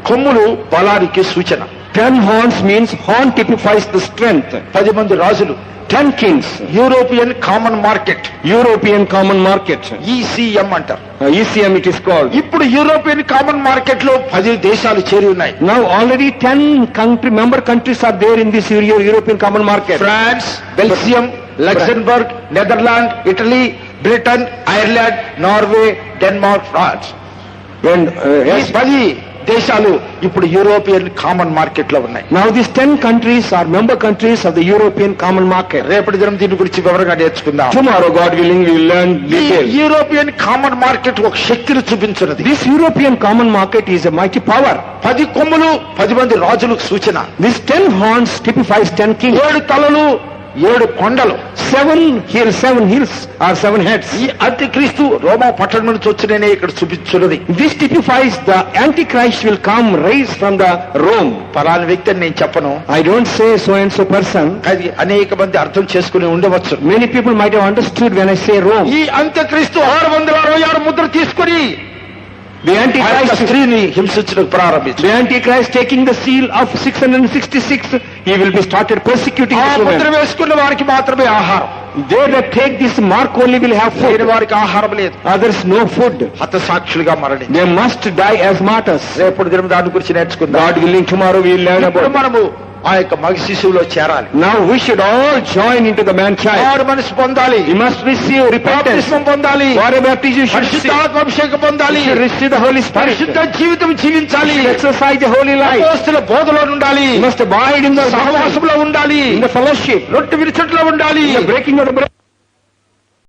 కొమ్ములు బలానికి సూచన. 10 horns means horn typifies the strength. 10 మంది రాజులు. 10 kings. European common market. European common market. ECM అంటారు. ECM it is called. ఇప్పుడు European common market లో 10 దేశాలు చేరి ఉన్నాయి. Now already 10 member countries are there in this European common market. France, Belgium, Luxembourg, Netherland, Italy, Britain, Ireland, Norway, Denmark, France. And ఈ 10 దేశాలు ఇప్పుడు European common market లో ఉన్నాయి. now these 10 countries are member countries of the European common market. రేపటి దినం దీని గురించి వివరంగా నేర్చుకుందాం. Tomorrow, God willing, we will learn details. European common market ఒక శక్తిని చూపించున్నది. This European common market is a mighty power. 10 కొమ్ములు 10 మంది రాజులకు సూచన. These 10 horns typifies 10 kings. 7 తలలు 7 కొండలు. 7 hills are 7 heads. ఈ అంత్యక్రీస్తు రోమా పట్టణం నుంచి వచ్చిననే ఇక్కడ చూపించున్నది. This typifies the Antichrist will come raised from the Rome. పలానా వ్యక్తి అని నేను చెప్పను. I don't say so and so person. అది అనేక మంది అర్థం చేసుకుని ఉండవచ్చు. Many people might have understood when I say Rome. ఈ అంత్యక్రీస్తు 666 ముద్ర తీసుకుని The Antichrist, స్త్రీని హింసించడం ప్రారంభించాడు. the Antichrist taking the seal of 666, he will be started persecuting ఆ this ముద్ర woman. వేసుకున్న వారికి మాత్రమే ఆహారం. They that take this mark only will have food. లేని వారికి ఆహారం లేదు. Others no food. హతసాక్షులుగా మరణి. They must die as martyrs. రేపటి దినం దాని గురించి నేర్చుకుందాం. God willing, tomorrow we will learn ఇప్పుడు about. మనము ఆ యొక్క మగ శిశువులో చేరాలి. Now we should all join into the man child. వారు మనసు పొందాలి. We must receive repentance. బాప్తిస్మం పొందాలి. Water baptism you should receive. పరిశుద్ధాత్మ అభిషేకం పొందాలి. You should receive the Holy Spirit. పరిశుద్ధ జీవితం జీవించాలి. You should exercise the holy life. అపోస్తల బోధలో ఉండాలి. You must abide in the సహవాసంలో ఉండాలి. in the fellowship, రొట్టె విరుచుట్లో ఉండాలి. in the breaking of the bread.